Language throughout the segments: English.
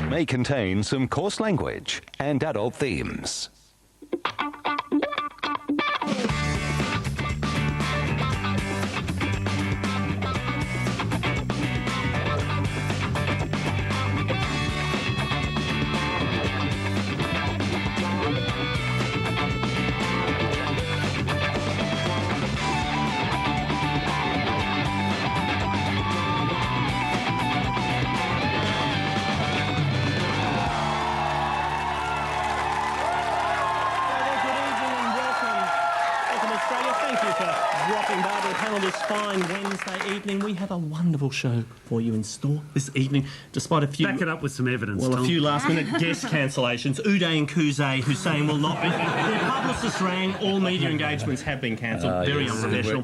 may contain some coarse language and adult themes. This fine Wednesday evening, we have a wonderful show for you in store this evening, despite a few... Back it up with some evidence, Well, Tom. a few last-minute guest cancellations. Uday and Kuze Hussein will not be... Their publicist rang, all media engagements have been cancelled. Very unprofessional.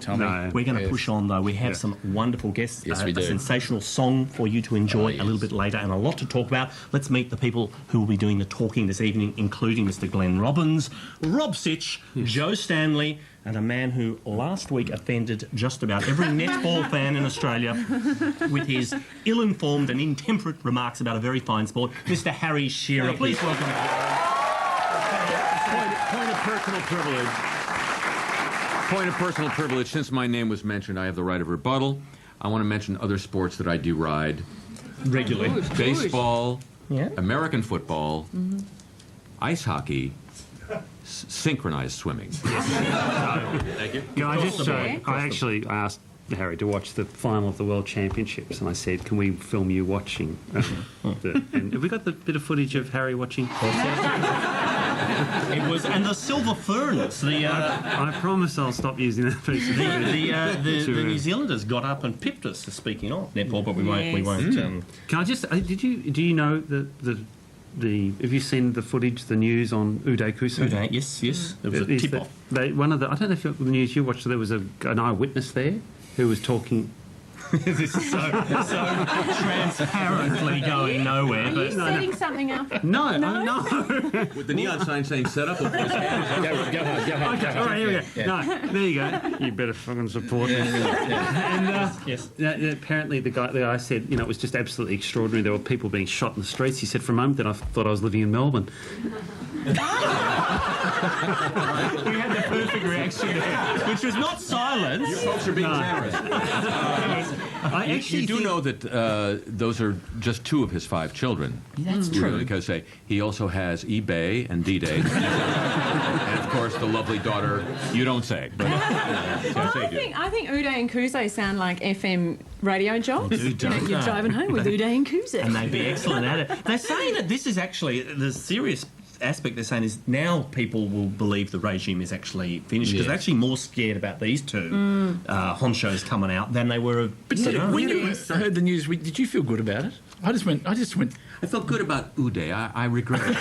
We're going to push on, though. We have some wonderful guests. Yes, we do. A sensational song for you to enjoy a little bit later and a lot to talk about. Let's meet the people who will be doing the talking this evening, including Mr Glenn Robbins, Rob Sitch, Joe Stanley, and a man who last week offended just about every netball fan in Australia with his ill-informed and intemperate remarks about a very fine sport, Mr Harry Shearer. Please welcome him. Point of personal privilege. Point of personal privilege. Since my name was mentioned, I have the right of rebuttal. I want to mention other sports that I do ride. Regularly. Baseball, American football, ice hockey, synchronized swimming. Thank you. Yeah, I actually asked Harry to watch the final of the World Championships, and I said, "Can we film you watching?" And have we got the bit of footage of Harry watching? It was, and the Silver Ferns. I promise I'll stop using that piece of the New Zealanders got up and pipped us. Speaking of netball, but we won't. Can I just? Do you know have you seen the footage, the news on Uday Kuze? Uday, yes. There was a tip-off. I don't know if the news you watched, there was an eyewitness there who was talking... This is so transparently going nowhere. Are you setting something up? No. With the neon sign saying set up. Go hard. Okay, all right, here we go. No, there you go. You better fucking support me. And apparently the guy said, it was just absolutely extraordinary. There were people being shot in the streets. He said, for a moment that I thought I was living in Melbourne. We had the perfect reaction there, which was not silence. You folks are being generous. You do know that those are just two of his 5 children. That's true. Because he also has eBay and D-Day. And, of course, the lovely daughter, you don't say. But, I think Uday and Kuze sound like FM radio jobs. You're driving home with Uday and Kuze. And they'd be excellent at it. They're saying that this is actually the serious aspect they're saying is now people will believe the regime is actually finished because they're actually more scared about these two honchos coming out than they were. But when you heard the news, did you feel good about it? I just went. I felt good about Uday. I regret it.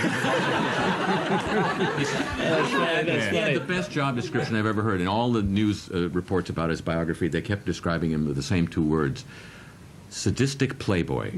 He had the best job description I've ever heard. In all the news reports about his biography, they kept describing him with the same 2 words. Sadistic playboy.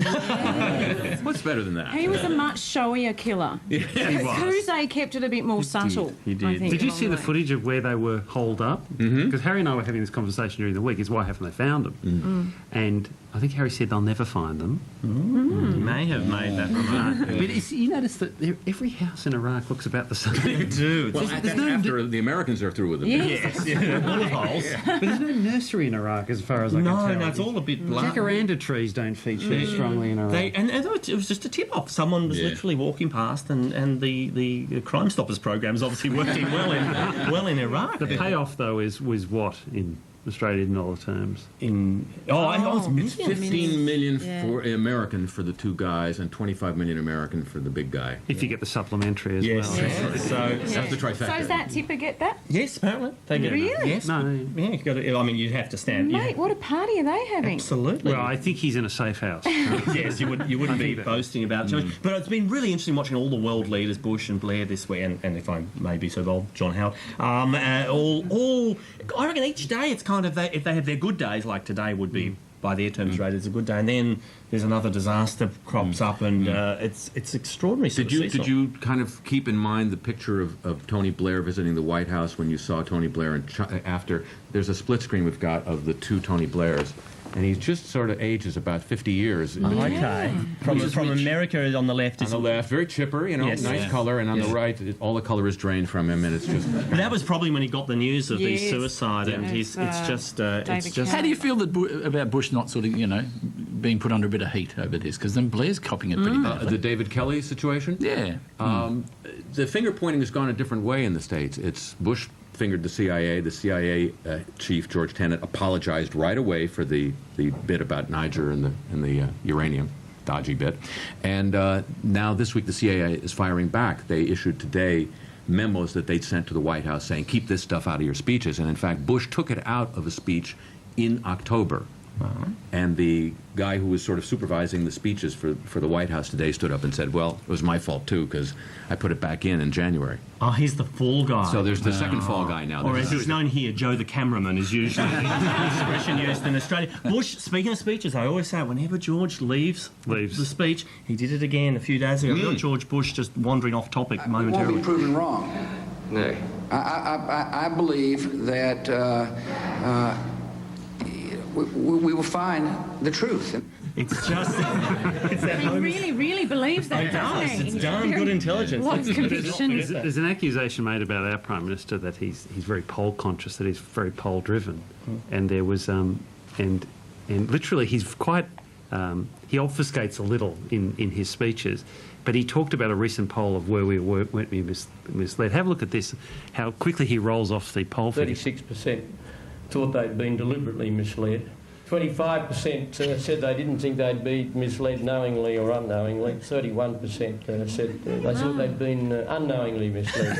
What's better than that? He was a much showier killer. He was. Kuze kept it a be more subtle. He did. I think, did you see the footage of where they were holed up? Because Harry and I were having this conversation during the week. Is why haven't they found them? And I think Harry said they'll never find them. He may have made that remark. But you notice that every house in Iraq looks about the same. They do. Well, after the Americans are through with them. Yes. Bullet holes. But there's no nursery in Iraq, as far as I can tell. No, it's all a bit blunt. Jacaranda trees don't feature strongly in Iraq. And it was just a tip-off. Someone was literally walking past, and the Crime Stoppers program is obviously working well in Iraq. The payoff, though, was what in Australian dollar terms? It's 15 million for American for the 2 guys and 25 million American for the big guy. If you get the supplementary as well. So that's the trifecta. So does that tipper get that? yes, apparently they get Really? it. Yes. No. Yeah, you've got to. I mean, you have to stand. Mate, what a party are they having? Absolutely. Well, I think he's in a safe house. Yes, you wouldn't be boasting about it. But it's been really interesting watching all the world leaders, Bush and Blair this week, and if I may be so bold, John Howard. All I reckon each day it's kind of if they have their good days, like today would be by their terms rated as a good day, and then there's another disaster crops up, and it's extraordinary. Did you kind of keep in mind the picture of Tony Blair visiting the White House when you saw Tony Blair and after? There's a split screen we've got of the 2 Tony Blairs. and he just sort of ages about 50 years. Okay. From America on the left. On the left, very chipper, Yes. nice color, and on the right, all the color is drained from him, and it's just... But that was probably when he got the news of the Yes. suicide, and it's just. How do you feel about Bush not sort of, being put under a bit of heat over this? Because then Blair's copping it pretty badly. The David Kelly situation? Yeah. The finger pointing has gone a different way in the States. It's Bush fingered the CIA. The CIA chief, George Tenet, apologized right away for the bit about Niger and the uranium, dodgy bit. And now this week the CIA is firing back. They issued today memos that they'd sent to the White House saying, keep this stuff out of your speeches. And in fact, Bush took it out of a speech in October. And the guy who was sort of supervising the speeches for the White House today stood up and said, well, it was my fault too, because I put it back in January. Oh, he's the fall guy. So there's the second fall guy now. Or as it's known here, Joe the cameraman is usually the expression used in Australia. Bush, speaking of speeches, I always say whenever George leaves the speech, he did it again a few days ago. Not George Bush just wandering off topic momentarily. Won't be proven wrong. No. I believe that we will find the truth. It's just it's that He really, really believes that, He does. doesn't he? It's darn good intelligence. Lots of convictions. There's an accusation made about our Prime Minister that he's very poll conscious, that he's very poll driven, and there was and literally he's quite he obfuscates a little in his speeches, but he talked about a recent poll of where we weren't we misled. Have a look at this, how quickly he rolls off the poll figures. 36% thought they'd been deliberately misled. 25% said they didn't think they'd be misled knowingly or unknowingly. 31% said they thought they'd been unknowingly misled.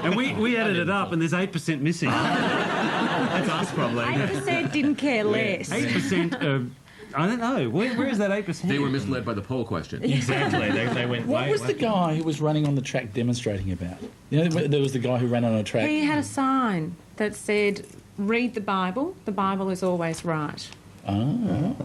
And we added it up, and there's 8% missing. That's us probably. 8% didn't care less. 8%. I don't know. Where is that 8%? They were misled by the poll question. Exactly. They went. What was the guy who was running on the track demonstrating about? There was the guy who ran on a track. He had a sign that said, read the Bible is always right. Oh.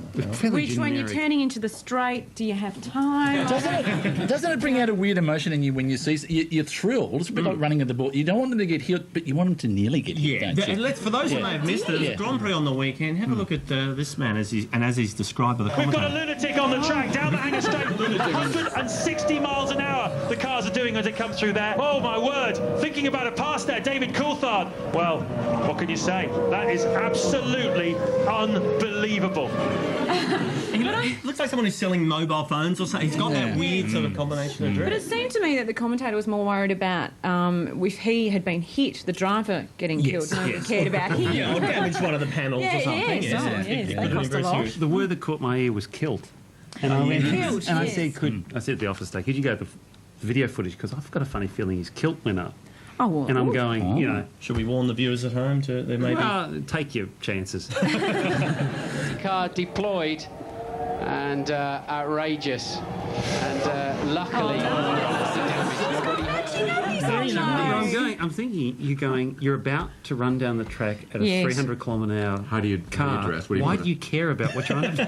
Which, when you're turning into the straight, do you have time? Doesn't it bring out a weird emotion in you when you see... You're thrilled. It's a bit like running at the ball. You don't want them to get hit, but you want them to nearly get hit, don't you? And for those who may have missed it, there's a Grand Prix on the weekend. Have a look at this man as he's described by the We've commentator. got a lunatic on the track down the Hanger Straight. 160 miles an hour the cars are doing as it comes through there. Oh my word! Thinking about a pass there, David Coulthard. Well, what can you say? That is absolutely unbelievable. He looks like someone who's selling mobile phones or something. He's got that weird sort of combination of dress. But it seemed to me that the commentator was more worried about if he had been hit, the driver getting killed. Nobody cared about him. Yeah, or damaged one of the panels or something. Yes, they cost a lot. The word that caught my ear was kilt. And I went, Kilt, and I yes. said, I said at the office today, could you go to the video footage? Because I've got a funny feeling his kilt went up. Oh, well, And I'm going, Should we warn the viewers at home to there may be... take your chances. Car deployed and outrageous, and luckily I'm thinking you're about to run down the track at a 300 kilometre an hour. How do you car? dress? Why do you care about what you're under?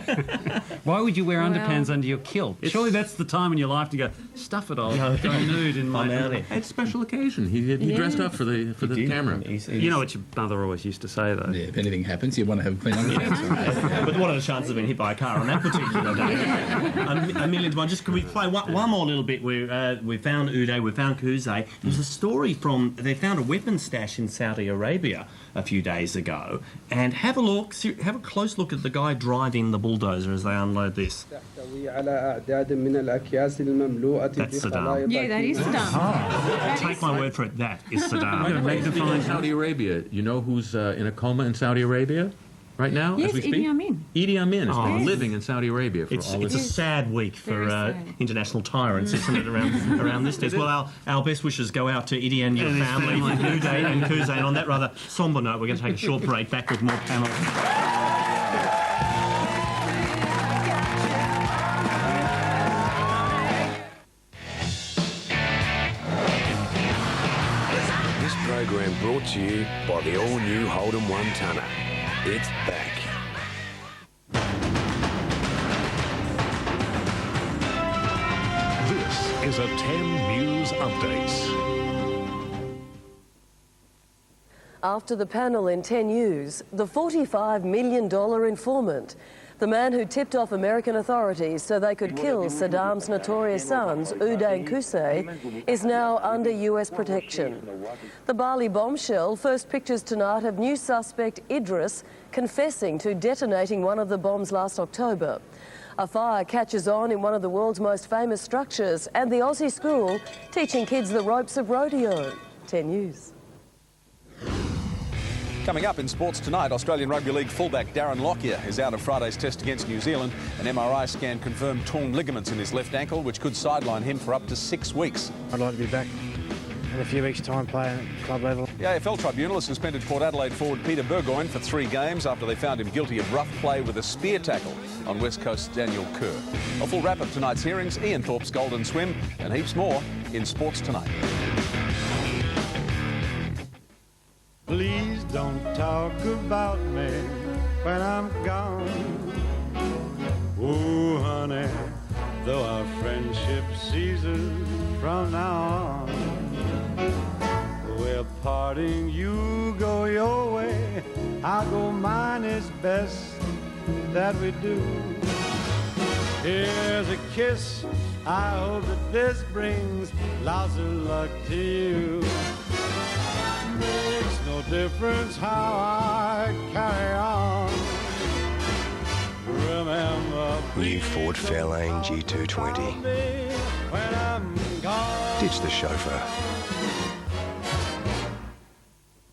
Why would you wear underpants under your kilt? Surely that's the time in your life to go, stuff it all, go nude in my... It's a special occasion. He dressed up for the camera. You know what your mother always used to say, though? Yeah, if anything happens, you want to have clean underpants. But what are the chances of being hit by a car on that particular day? A million to one. Just can we play one more little bit? We found Uday, we found Kuzay. There's a story from... They found a weapons stash in Saudi Arabia a few days ago. And have a close look at the guy driving the bulldozer as they unload this. That's Saddam. Yeah, that is Saddam. Take my word for it, that is Saddam. In Saudi Arabia, you know who's in a coma in Saudi Arabia right now? Yes, as we speak? Idi Amin. Idi Amin has been yes. living in Saudi Arabia for all It's of a sad week for Very sad. international tyrants, isn't it, around this test? Well, our best wishes go out to Idi and your family, Uday and Kuzay. And on that rather sombre note, we're going to take a short break. Back with more panel. This program brought to you by the all-new Holden 1-tonner. It's back. This is a 10 News Update. After the panel in 10 News, the $45 million informant, the man who tipped off American authorities so they could kill Saddam's notorious sons, Uday and Qusay, is now under US protection. The Bali bombshell, first pictures tonight of new suspect Idris confessing to detonating one of the bombs last October. A fire catches on in one of the world's most famous structures, and the Aussie school teaching kids the ropes of rodeo. 10 News. Coming up in sports tonight, Australian Rugby League fullback Darren Lockyer is out of Friday's test against New Zealand. An MRI scan confirmed torn ligaments in his left ankle, which could sideline him for up to 6 weeks. I'd like to be back in a few weeks' time playing at club level. The AFL Tribunal has suspended Port Adelaide forward Peter Burgoyne for 3 games after they found him guilty of rough play with a spear tackle on West Coast's Daniel Kerr. A full wrap of tonight's hearings, Ian Thorpe's Golden Swim, and heaps more in sports tonight. Please don't talk about me when I'm gone. Oh, honey, though our friendship ceases from now on. We're parting, you go your way, I'll go mine, it's best that we do. Here's a kiss, I hope that this brings lots of luck to you. Makes no difference how I carry on. Remember, new Ford Fairlane G220. Ditch the chauffeur.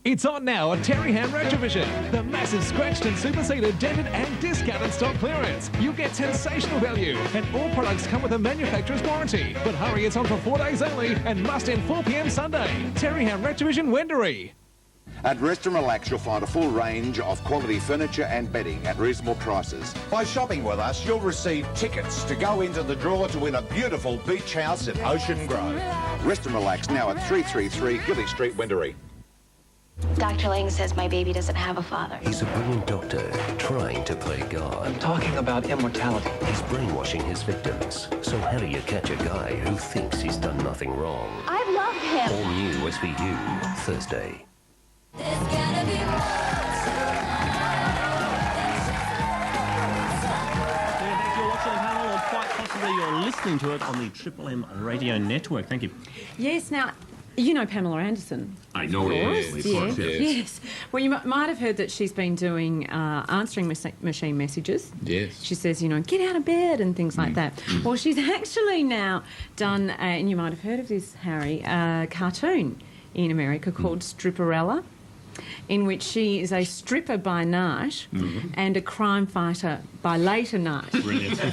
It's on now at Terryhan Retrovision. The massive scratched and superseded, dented and discounted stock clearance. You'll get sensational value, and all products come with a manufacturer's warranty. But hurry, it's on for 4 days only and must end 4 p.m. Sunday. Terryhan Retrovision, Wendouree. At Rest and Relax, you'll find a full range of quality furniture and bedding at reasonable prices. By shopping with us, you'll receive tickets to go into the draw to win a beautiful beach house at Ocean Grove. Rest and Relax now at 333 Gilly Street, Wendouree. Dr. Lang says my baby doesn't have a father. He's a brilliant doctor trying to play God. I'm talking about immortality. He's brainwashing his victims. So how do you catch a guy who thinks he's done nothing wrong? I love him. All new SVU, Thursday. Quite possibly you're listening to it on the Triple M radio network. Thank you. Yes, now, you know Pamela Anderson. I know her, of course, yes. Well, you might have heard that she's been doing answering machine messages. Yes. She says, you know, get out of bed and things like that. Well, she's actually now done, and you might have heard of this, Harry, a cartoon in America called Stripperella, in which she is a stripper by night and a crime fighter by later night. Brilliant.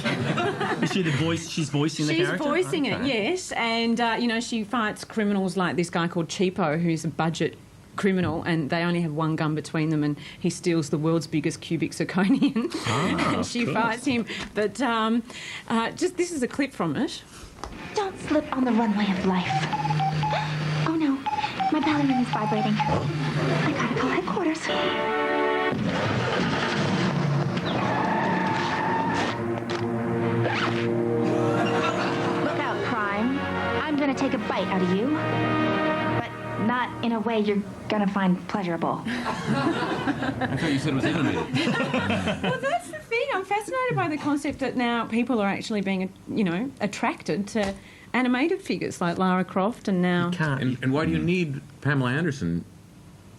Is she the voice? She's voicing the character? She's voicing it, yes. And, you know, she fights criminals like this guy called Cheapo, who's a budget criminal, and they only have one gun between them, and he steals the world's biggest cubic zirconian. And she fights him. But just this is a clip from it. Don't slip on the runway of life. Oh, no. My belly ring is vibrating. I gotta call headquarters. Look out, Prime. I'm gonna take a bite out of you. But not in a way you're gonna find pleasurable. I thought you said it was animated. Well, that's the thing. I'm fascinated by the concept that now people are actually being, you know, attracted to animated figures like Lara Croft, and now... And why do you need Pamela Anderson?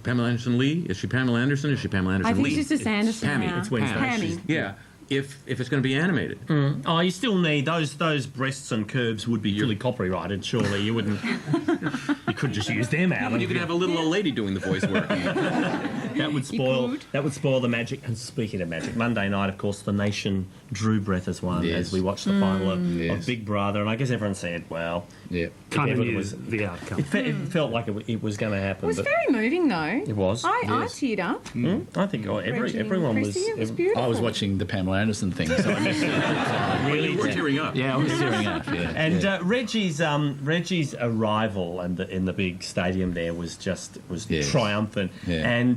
Pamela Anderson Lee? Is she Pamela Anderson? Is she Pamela Anderson Lee? I think she's just Anderson Pammy. now. It's Wednesday. Pammy. Yeah. If it's going to be animated. Oh, you still need those breasts and curves would be fully copyrighted. Surely you wouldn't. You could just use them out. You could have a little old lady doing the voice work. That would spoil the magic. And speaking of magic, Monday night, of course, the nation drew breath as one as we watched the final of Big Brother, and I guess everyone said, well, kind of knew the outcome. It felt like it was going to happen. It was very moving, though. It was. I teared up. I think everyone was. It was beautiful. I was watching the Pamela Anderson thing, so I missed it. Really, you were tearing up. Yeah, I was tearing up. Yeah. And Reggie's arrival in the big stadium there was triumphant. Yeah. And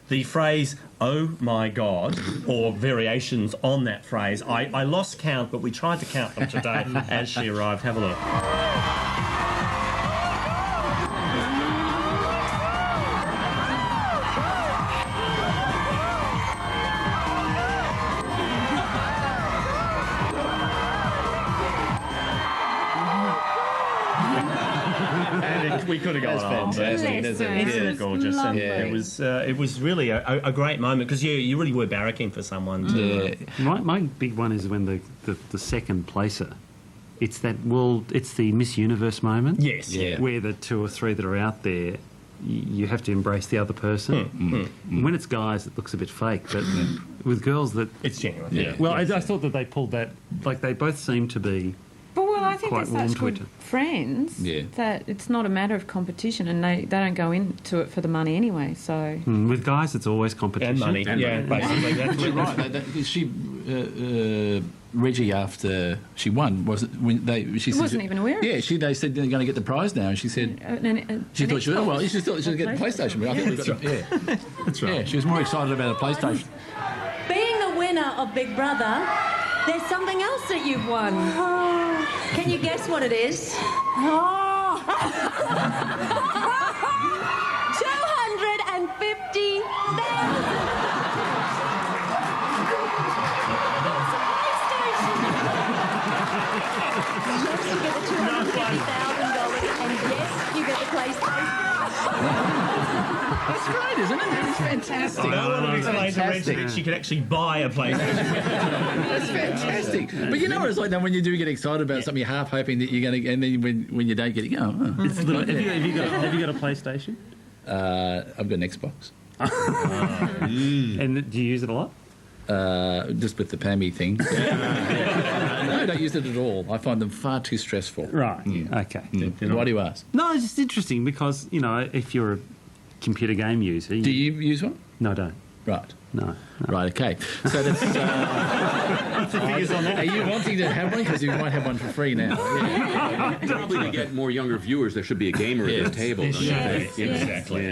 the phrase "Oh my God" or variations on that phrase, I lost count, but we tried to count them today as she arrived. Have a look. we could have gone on. fantastic, isn't it? It's gorgeous. And it was really a great moment because you really were barracking for someone. My big one is when the second placer. It's it's the Miss Universe moment. Yes. Yeah. Where the two or three that are out there, you have to embrace the other person. When it's guys, it looks a bit fake, but with girls, it's genuine. Yeah. Well, I thought that they pulled that. Like they both seem to be. But I think quite they're such warm to good it. friends that it's not a matter of competition, and they don't go into it for the money anyway. So With guys, it's always competition. And money. Basically. That's You're right. Reggie, after she won, wasn't when they? She wasn't even aware of Yeah, they said they're going to get the prize now, and she said she thought she thought she would get the PlayStation. But I think we've got that's right. Yeah, she was more excited about a PlayStation. Being the winner of Big Brother, there's something else that you've won. Can you guess what it is? 250,000. Yes, you get the PlayStation. That's great, isn't it? It's fantastic. No one would explain to Reggie that she could actually buy a PlayStation. That's fantastic. But you know what it's like now when you do get excited about something, you're half hoping that you're going to, and then when you don't get it, you go, It's little, have you got a PlayStation? I've got an Xbox. And do you use it a lot? Just with the Pammy thing. No, I don't use it at all. I find them far too stressful. Right. Okay. Why do you ask? No, it's just interesting because, if you're a computer game user... Do you use one? No, I don't. Right. No. Right, okay. So that's... What's the figures on that? Are you wanting to have one? Because you might have one for free now. Probably to get more younger viewers, there should be a gamer at the table. Exactly.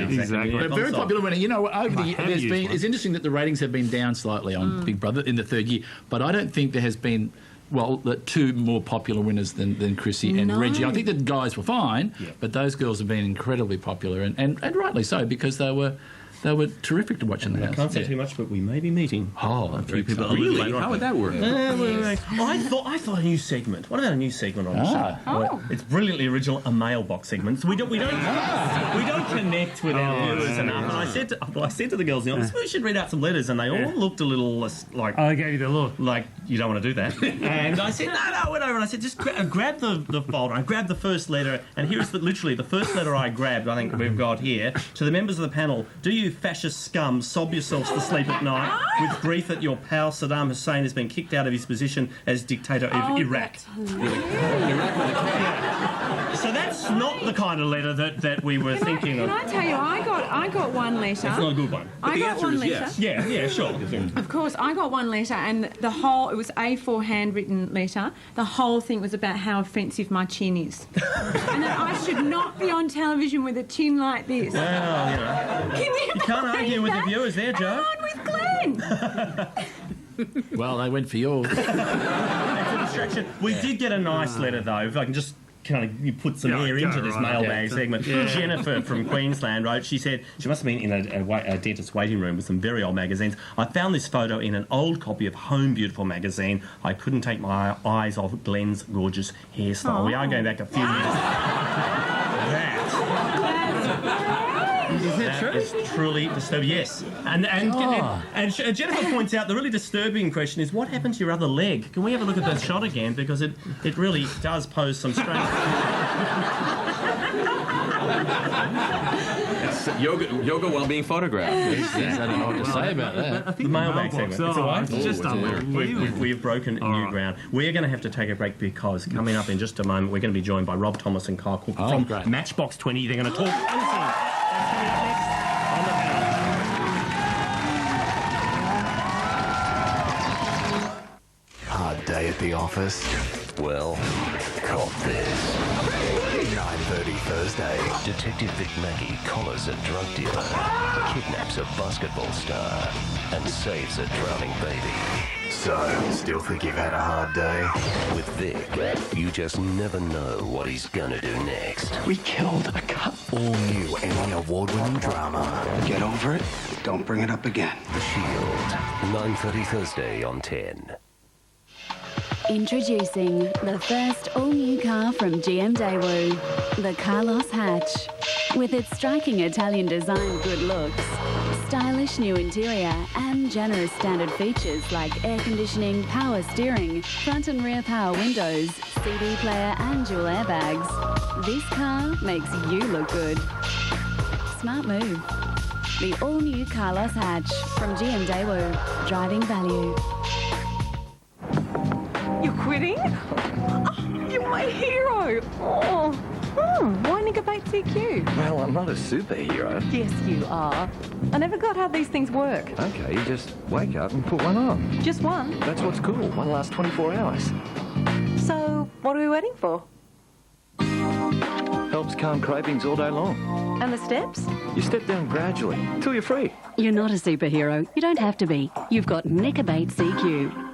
But very popular winner. Over the year, it's interesting that the ratings have been down slightly on Big Brother in the third year, but I don't think there has been... the two more popular winners than Chrissy and Reggie. I think the guys were fine, but those girls have been incredibly popular, and rightly so, because they were terrific to watch in the house. I can't say too much, but we may be meeting a few people. Really? How would that work? I thought a new segment. What about a new segment on the show? It's brilliantly original, a mailbox segment. So we don't connect with our viewers enough. And I said to the girls, we should read out some letters, and they all looked a little like. I gave you the look. Like you don't want to do that. And I said no. I went over and I said just grab the folder. I grabbed the first letter, and here's literally the first letter I grabbed. I think we've got here to the members of the panel. Do you fascist scum sob yourselves to sleep at night with grief that your pal Saddam Hussein has been kicked out of his position as dictator of Iraq? So that's not the kind of letter that we were thinking of. Can I tell you, I got one letter. It's not a good one. I got one letter. Yeah, sure. Of course, I got one letter, and it was A4 handwritten letter. The whole thing was about how offensive my chin is, and that I should not be on television with a chin like this. Well, you can't argue with the viewers there, Joe. And with Glenn. Well, they went for yours. It's a distraction. We did get a nice letter, though. If I can just you put some air into this mailbag segment. Jennifer from Queensland wrote, she said she must have been in a dentist's waiting room with some very old magazines. I found this photo in an old copy of Home Beautiful magazine. I couldn't take my eyes off Glenn's gorgeous hairstyle. We are going back a few years. That is truly disturbing. Yes, and Jennifer points out the really disturbing question is what happened to your other leg? Can we have a look at that shot again because it really does pose some strange. It's yoga while being photographed. I don't know what to say about that. The mailbag segment. It's all right. It's just unbelievable. We've broken new ground. We're going to have to take a break because coming up in just a moment we're going to be joined by Rob Thomas and Kyle Cook from Matchbox 20. They're going to talk anything. Hard day at the office? Well, cop this. 9:30 Thursday. Detective Vic Mackey collars a drug dealer, kidnaps a basketball star, and saves a drowning baby. So, still think you've had a hard day? With Vic, you just never know what he's gonna do next. We killed a cop. All new Emmy award-winning drama. Get over it. Don't bring it up again. The Shield. 9:30 Thursday on 10. Introducing the first all-new car from GM Daewoo, the Carlos Hatch. With its striking Italian design, good looks, stylish new interior and generous standard features like air conditioning, power steering, front and rear power windows, CD player and dual airbags, this car makes you look good. Smart move. The all-new Carlos Hatch from GM Daewoo, driving value. You're quitting? Oh, you're my hero. Oh. Why Nicobate CQ? Well, I'm not a superhero. Yes, you are. I never got how these things work. Okay, you just wake up and put one on. Just one? That's what's cool. One lasts 24 hours. So, what are we waiting for? Helps calm cravings all day long. And the steps? You step down gradually till you're free. You're not a superhero. You don't have to be. You've got Nicobate CQ.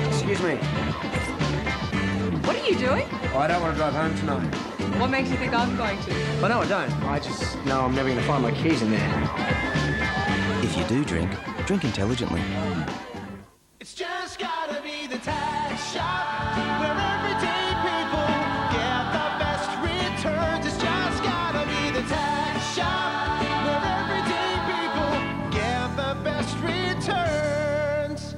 Excuse me. What are you doing? I don't want to drive home tonight. What makes you think I'm going to? Well, no, I don't. I just know I'm never going to find my keys in there. If you do drink, drink intelligently. It's just gotta be the tax shop where everyday people get the best returns. It's just gotta be the tax shop where everyday people get the best returns.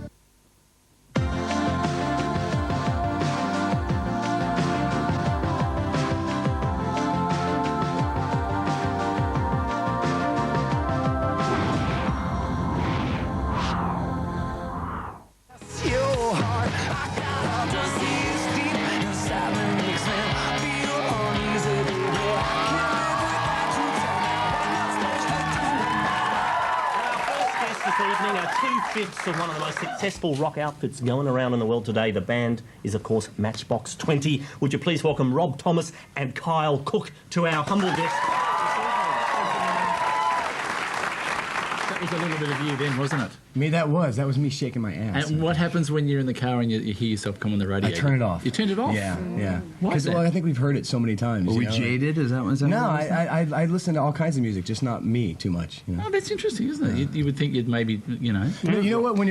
Evening are 2/5 of one of the most successful rock outfits going around in the world today. The band is, of course, Matchbox 20. Would you please welcome Rob Thomas and Kyle Cook to our humble guest. That was a little bit of you then, wasn't it? Me, that was me shaking my ass. And what happens when you're in the car and you hear yourself come on the radio? I turn it off. You turned it off? Yeah, yeah. Why is Because that? I think we've heard it so many times. Were you we know? jaded? Is that what No, it was? I listen to all kinds of music, just not me too much. You know? Oh, that's interesting, isn't it? You would think you'd maybe, you know. You know what? When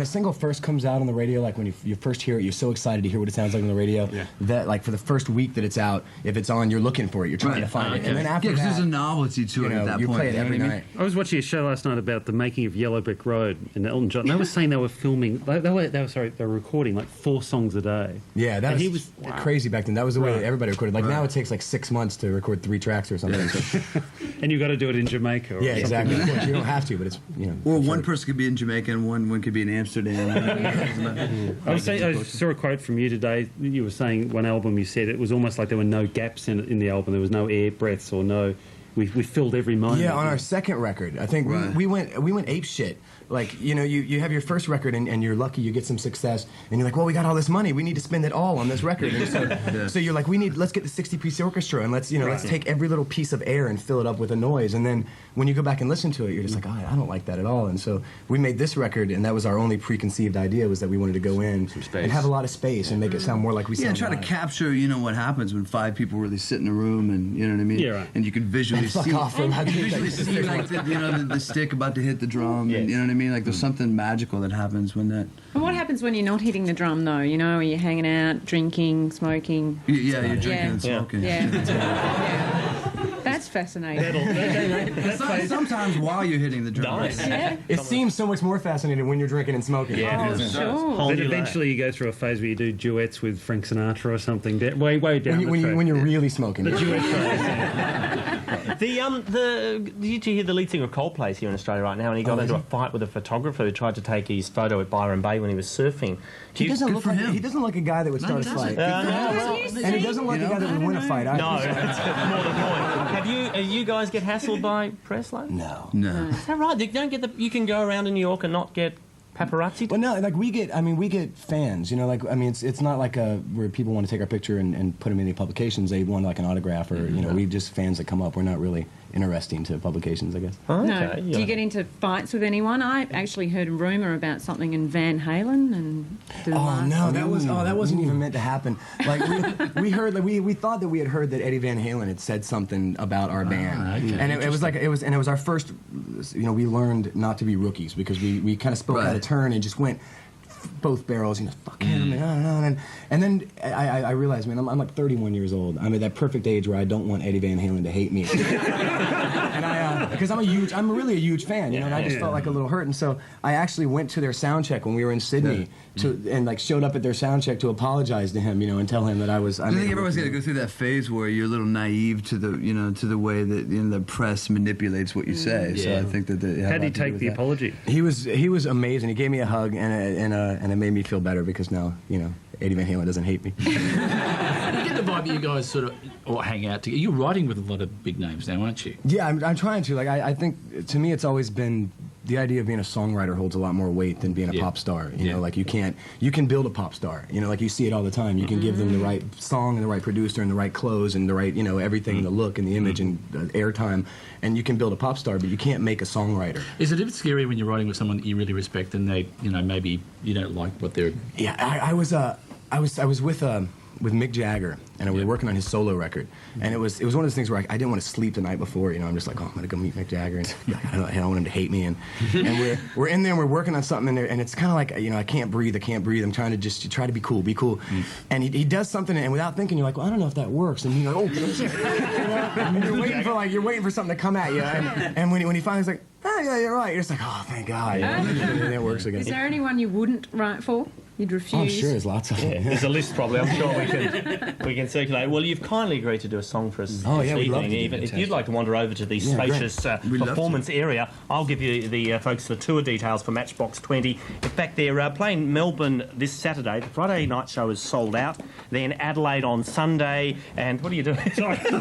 a single first comes out on the radio, like when you first hear it, you're so excited to hear what it sounds like on the radio. Yeah. That like for the first week that it's out, if it's on, you're looking for it. You're trying to find it, and then after Yeah, 'cause that, there's a novelty to you it know, at that you point. play it you know every what I mean? night. I was watching a show last night about the making of Yellow Brick Road and Elton John. They were saying they were filming. They were recording like 4 songs a day. Yeah, that And was crazy back then. That was the way that everybody recorded. Like now, it takes like 6 months to record 3 tracks or something. And you've got to do it in Jamaica. Or Yeah, exactly. something. Of course, you don't have to, but it's Or one person could be in Jamaica and one could be in Amsterdam. I saw a quote from you today. You were saying one album. You said it was almost like there were no gaps in the album. There was no air breaths or no. We filled every moment. Yeah, on our second record, I think we went ape shit. Like, you know, you have your first record and you're lucky you get some success, and you're like, well, we got all this money, we need to spend it all on this record. And so you're like, let's get the 60-piece orchestra and let's take every little piece of air and fill it up with a noise. And then when you go back and listen to it, you're just like, oh, I don't like that at all. And so we made this record, and that was our only preconceived idea, was that we wanted to go in and have a lot of space and make it sound more like we sound. Yeah, try to capture, what happens when 5 people really sit in a room, and you know what I mean. Yeah, right. And you can visually Fuck see, off from you how can to visually take the see like the stick about to hit the drum, and you know what I mean. Like there's something magical that happens when that. And what happens when you're not hitting the drum, though? You know, you're hanging out, drinking, smoking. Yeah, you're drinking and smoking. Yeah. That's fascinating. Sometimes while you're hitting the drum. Nice. Yeah. It seems so much more fascinating when you're drinking and smoking. Yeah, sure. But eventually you go through a phase where you do duets with Frank Sinatra or something. Way down when you're really smoking. The duet phase. Did you hear the lead singer of Coldplay's here in Australia right now, and he got into a fight with a photographer who tried to take his photo at Byron Bay when he was surfing. He doesn't look like a guy that would start a fight. And he doesn't look like a guy that would win a fight either. No, it's more than point. Have you guys get hassled by press? No. Is that right? You don't get you can go around in New York and not get paparazzi? Well, no, like we get fans, it's not like where people want to take our picture and put them in any publications. They want like an autograph or, we just fans that come up. We're not really interesting to publications, I guess. No. Do you get into fights with anyone? I actually heard a rumour about something in Van Halen and. That wasn't even meant to happen. Like we heard, like we thought that we had heard that Eddie Van Halen had said something about our band, okay. and it was our first. We learned not to be rookies because we kind of spoke out of turn and just went both barrels, fuck him, and then I realized, man, I'm like 31 years old. I'm at that perfect age where I don't want Eddie Van Halen to hate me, and because I'm really a huge fan, and I just felt like a little hurt, and so I actually went to their sound check when we were in Sydney and like showed up at their sound check to apologize to him, and tell him that I was. I think everyone's got to go through that phase where you're a little naive to the way that the press manipulates what you say. So I think that. How did he take the apology? He was amazing. He gave me a hug and it made me feel better because now, Eddie Van Halen doesn't hate me. You get the vibe that you guys sort of all hang out together. You're writing with a lot of big names now, aren't you? Yeah, I'm trying to. Like, I think, to me, it's always been the idea of being a songwriter holds a lot more weight than being a pop star. You know, like you can build a pop star. Like you see it all the time. You can give them the right song and the right producer and the right clothes and the right, everything, the look and the image and airtime, and you can build a pop star, but you can't make a songwriter. Is it a bit scary when you're writing with someone that you really respect and they, maybe you don't like what they're... Yeah, I was with Mick Jagger, and we were working on his solo record, and it was one of those things where I didn't want to sleep the night before. I'm just like, I'm gonna go meet Mick Jagger, and I don't want him to hate me, and we're in there, and we're working on something in there, and it's kind of like, I can't breathe. I'm trying to just try to be cool, and he does something, and without thinking, you're like, well, I don't know if that works, and you're like, and you're waiting for something to come at you, and when he finally's like, oh yeah, you're right, you're just like, oh, thank God, and it works again. Is there anyone you wouldn't write for? You'd refuse? Oh, sure, there's lots of them. There's a list probably, I'm sure we can circulate. Well, you've kindly agreed to do a song for us this evening. Even if you'd like to wander over to the spacious performance area, I'll give you the folks the tour details for Matchbox 20. In fact, they're playing Melbourne this Saturday. The Friday night show is sold out. Then Adelaide on Sunday. And what are you doing? Sorry. Carl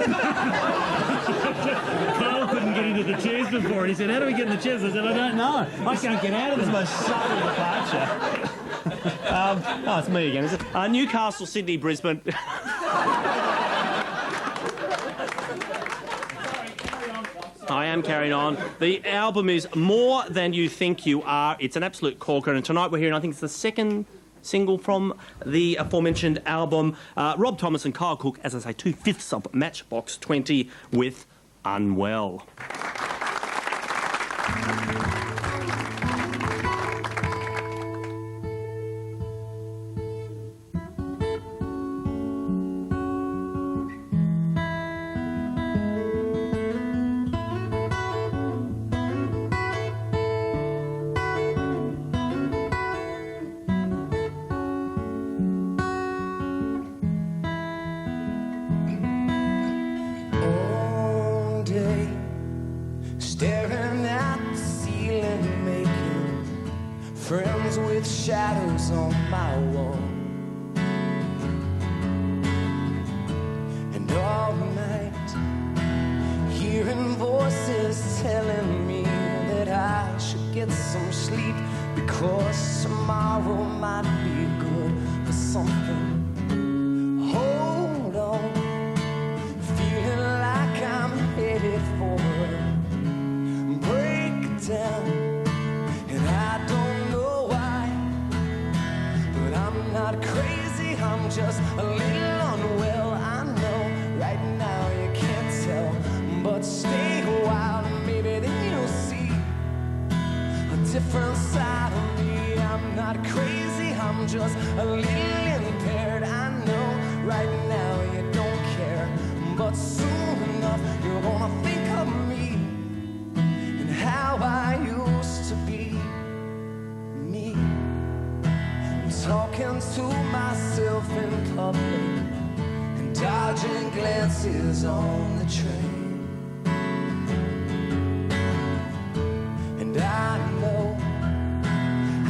couldn't get into the chairs before. He said, how do we get in the chairs? I said, I don't know. I can't get out of this. Most subtle departure. It's me again, is it? Newcastle, Sydney, Brisbane. I am carrying on. The album is More Than You Think You Are. It's an absolute corker, and tonight we're hearing, I think it's the second single from the aforementioned album. Rob Thomas and Kyle Cook, as I say, 2/5 of Matchbox 20 with Unwell. Staring at the ceiling, making friends with shadows on my wall. And all night, hearing voices telling me that I should get some sleep, because tomorrow might be good for something. Hold on, feeling like I'm headed for down, and I don't know why, but I'm not crazy, I'm just a little unwell. I know right now you can't tell, but stay a while, maybe then you'll see a different side of me. I'm not crazy, I'm just a little impaired. I know right now you don't care, but soon enough you're gonna think of me, how I used to be me. I'm talking to myself in public and dodging glances on the train. And I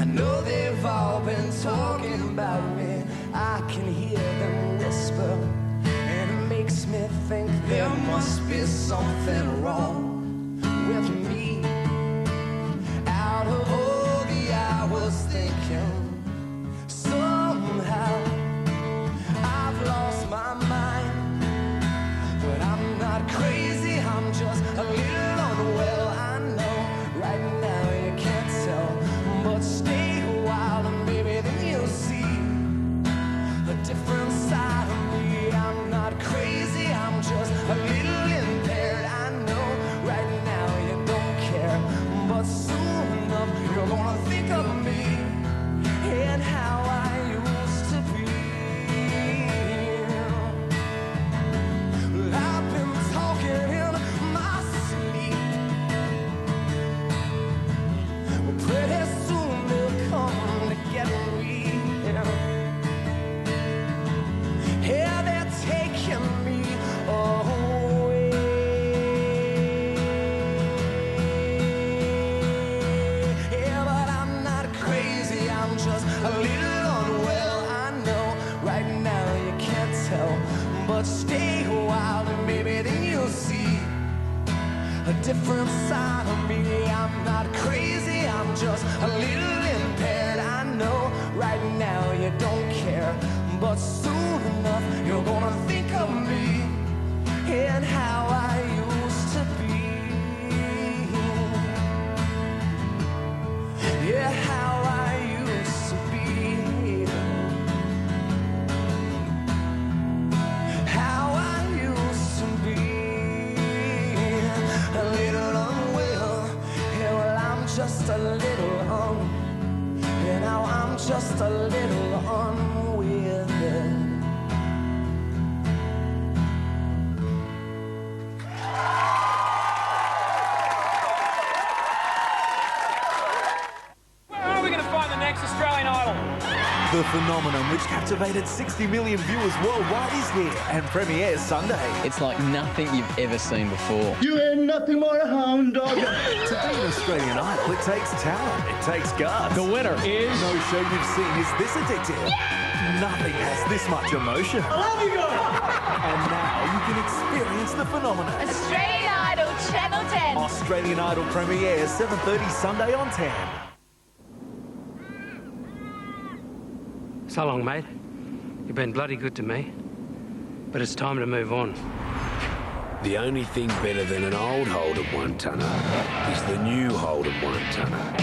know they've all been talking about me. I can hear them whisper, and it makes me think there must be something wrong with me. Out of all the hours thinking, somehow I've lost my mind. But I'm not crazy, I'm just a little tell. But stay a while and maybe then you'll see a different side of me. I'm not crazy, I'm just a little impaired. I know right now you don't care, but soon enough you're gonna think of me and how I used to be. Yeah, how I used to be. How I used to be. A little unwell. Yeah, well, I'm just a little yeah, now I'm just a little unwell. Australian Idol. The phenomenon which captivated 60 million viewers worldwide is here and premieres Sunday. It's like nothing you've ever seen before. You ain't nothing but a hound dog. To be an Australian Idol, it takes talent, it takes guts. The winner is... No show you've seen is this addictive. Yeah! Nothing has this much emotion. I love you guys! And now you can experience the phenomenon. Australian Idol, Channel 10. Australian Idol premieres 7:30 Sunday on 10. So long, mate. You've been bloody good to me. But it's time to move on. The only thing better than an old Holden one-tonner is the new Holden one-tonner.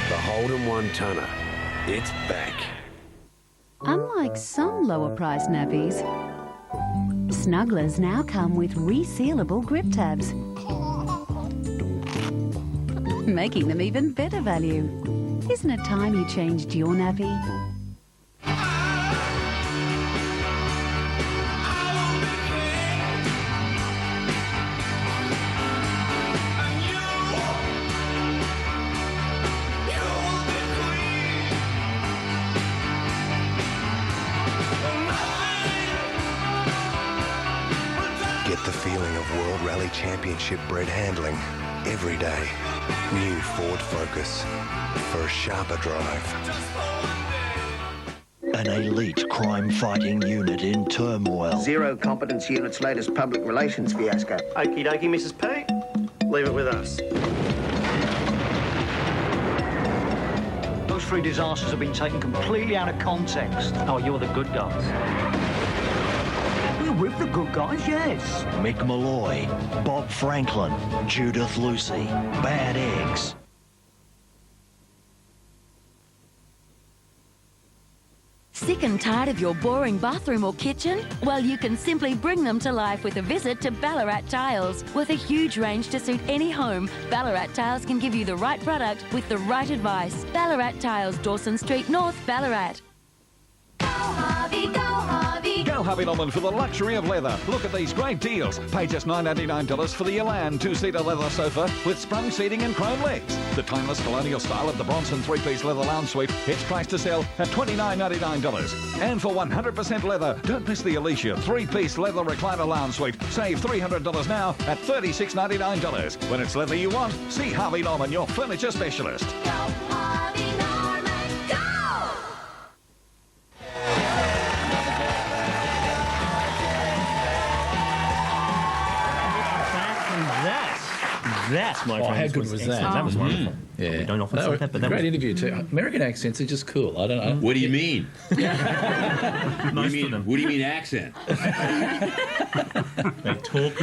The Holden one-tonner. It's back. Unlike some lower-priced nappies, Snugglers now come with resealable grip tabs, making them even better value. Isn't it time you changed your nappy? The feeling of World Rally Championship bred handling every day. New Ford Focus for a sharper drive. An elite crime-fighting unit in turmoil. Zero Competence Unit's latest public relations fiasco. Okie dokie, Mrs. P. Leave it with us. Those three disasters have been taken completely out of context. Oh, you're the good guys. We're with the good guys, yes. Mick Malloy, Bob Franklin, Judith Lucy, Bad Eggs. Sick and tired of your boring bathroom or kitchen? Well, you can simply bring them to life with a visit to Ballarat Tiles. With a huge range to suit any home, Ballarat Tiles can give you the right product with the right advice. Ballarat Tiles, Dawson Street North, Ballarat. Go Harvey, go Harvey. Go Harvey Norman for the luxury of leather. Look at these great deals. Pay just $9.99 for the Elan two-seater leather sofa with sprung seating and chrome legs. The timeless colonial style of the Bronson three-piece leather lounge suite. It's priced to sell at $29.99. And for 100% leather, don't miss the Alicia three-piece leather recliner lounge suite. Save $300 now at $36.99. When it's leather you want, see Harvey Norman, your furniture specialist. Go Harvey Norman, go! That, my friends, how good was that? That was wonderful. Yeah, We don't often say that, but that great was... interview too. American accents are just cool. I don't know. What do you mean? Most of them. What do you mean accent? They talk.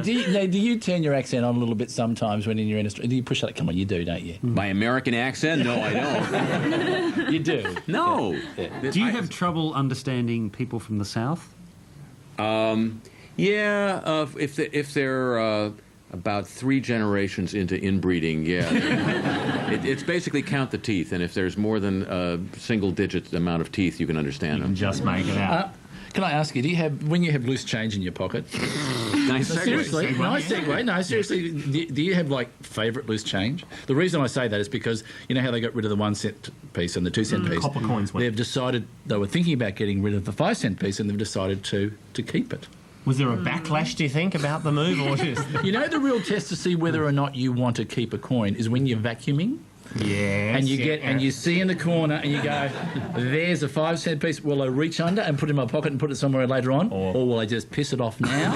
Do you turn your accent on a little bit sometimes when you're in Australia? Do you push that? Come on, you do, don't you? My American accent? No, I don't. You do. No. Yeah. Do you have trouble understanding people from the South? If they're about 3 generations into inbreeding, yeah. It's basically count the teeth, and if there's more than a single-digit amount of teeth, you can understand them. Just make it out. Can I ask you, when you have loose change in your pocket? Nice segue. Seriously, nice segue. No, seriously, do you have favourite loose change? The reason I say that is because you know how they got rid of the 1 cent piece and the 2 cent piece. Copper coins. They've decided they were thinking about getting rid of the 5 cent piece, and they've decided to keep it. Was there a backlash, do you think, about the move? Or just... You know, the real test to see whether or not you want to keep a coin is when you're vacuuming. Yes. And you see in the corner and you go, there's a 5-cent piece. Will I reach under and put it in my pocket and put it somewhere later on? Or will I just piss it off now?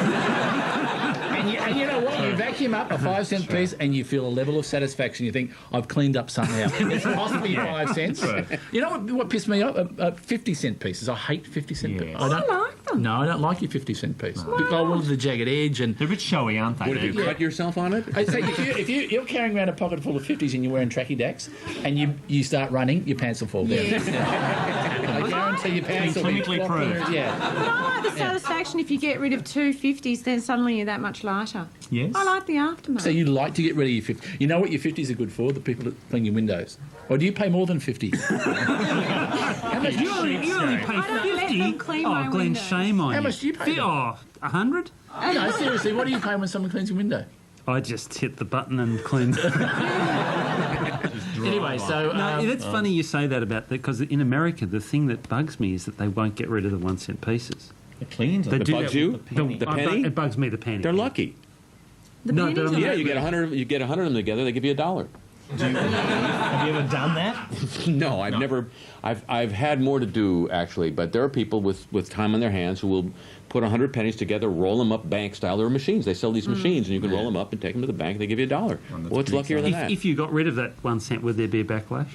And you know what? You vacuum up a 5-cent piece and you feel a level of satisfaction. You think, I've cleaned up somehow. It's possibly 5 cents. You know what pissed me off? 50-cent pieces. I hate 50-cent pieces. I like them. No, I don't like your 50-cent piece. Because the jagged edge and... They're a bit showy, aren't they? What, have you cut yourself on it? I'd say if you're carrying around a pocket full of 50s and you're wearing tracky dacks and you start running, your pants will fall down. I guarantee your pants will be clinically proved. Yeah. But I like the satisfaction if you get rid of 2 50s, then suddenly you're that much lighter. Yes. I like the aftermath. So you like to get rid of your 50s. You know what your 50s are good for? The people that clean your windows. Or do you pay more than 50? How much You only pay I don't let 50. them clean my Glenn, windows. shame on you. How much do you pay? 100? No, seriously, what do you pay when someone cleans your window? I just hit the button and cleaned it. Anyway, so... No, that's funny you say that about that, because in America, the thing that bugs me is that they won't get rid of the 1-cent pieces. It cleans They it. do bugs that you? with the penny. The penny? It bugs me, the penny. They're lucky. The No, pennies don't- are Yeah, like- you get 100. You get 100 of them together. They give you $1. Have you ever done that? No, I've never. I've had more to do actually, but there are people with time on their hands who will put 100 pennies together, roll them up bank style. There are machines. They sell these machines, and you can roll them up and take them to the bank. They give you $1. What's luckier than that? If you got rid of that 1 cent, would there be a backlash?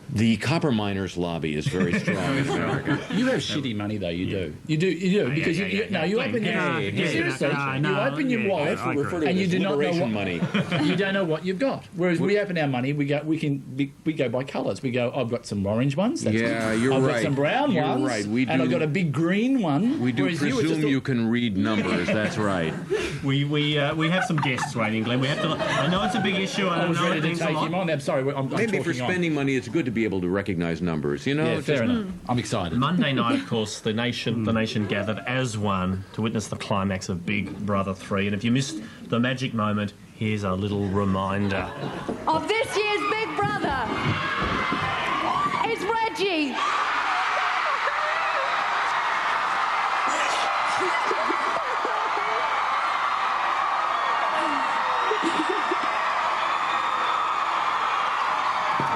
The copper miners lobby is very strong in America. You have shitty money, though. You do. You do because you open your seriously. You open your wallet I refer to and it you as do not know liberation what money. You don't know what you've got. Whereas we open our money, we go by colours. We go, I've got some orange ones. That's Yeah, good. you're I've right. got some brown You're ones. right. We and do- I've got a big green one. We do whereas presume you can read numbers. That's right. We have some guests waiting, Glenn. We have to. I know it's a big issue. I I was know ready it to means a take lot. him on. I'm sorry. I'm Maybe for talking on. spending money, it's good to be able to recognise numbers. You know, Yeah, It's fair just- enough. I'm excited. Monday night, of course, the nation gathered as one to witness the climax of Big Brother 3. And if you missed the magic moment, here's a little reminder. Of this year's Big Brother, it's Reggie.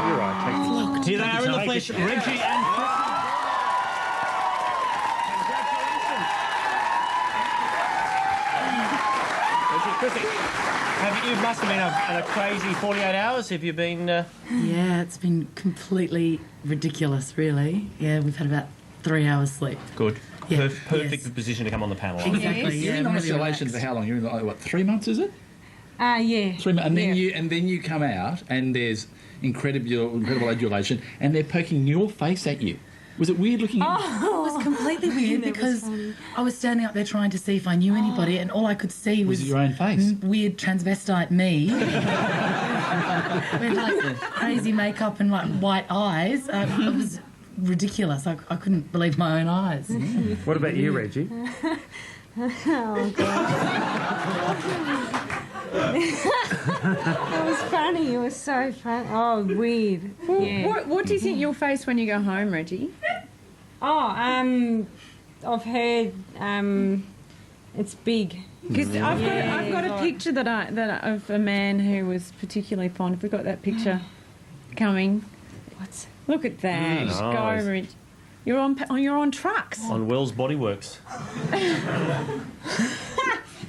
You're right. Here they are in the flesh, Reggie and Chrissy. You must have been a crazy 48 hours. Have you been... Yeah, it's been completely ridiculous, really. Yeah, we've had about 3 hours sleep. Good. Yeah, Perfect position to come on the panel. Exactly. You're in isolation for how long? You're in, what, 3 months, is it? Yeah. 3 months. And then you come out and there's incredible adulation and they're poking your face at you. Was it weird looking at you? It was completely weird because I was standing up there trying to see if I knew anybody, and all I could see was your own face? Weird transvestite me with like crazy makeup and like white eyes. It was ridiculous. I couldn't believe my own eyes. What about you, Reggie? Oh, God. It was funny. It was so fun. Oh, weird. Yeah. What do you think you'll face when you go home, Reggie? Oh, I've heard it's big. Because I've got a picture of a man who was particularly fond. Have we got that picture coming? Look at that. Nice. Go, Rich. You're on trucks. On Wells Bodyworks.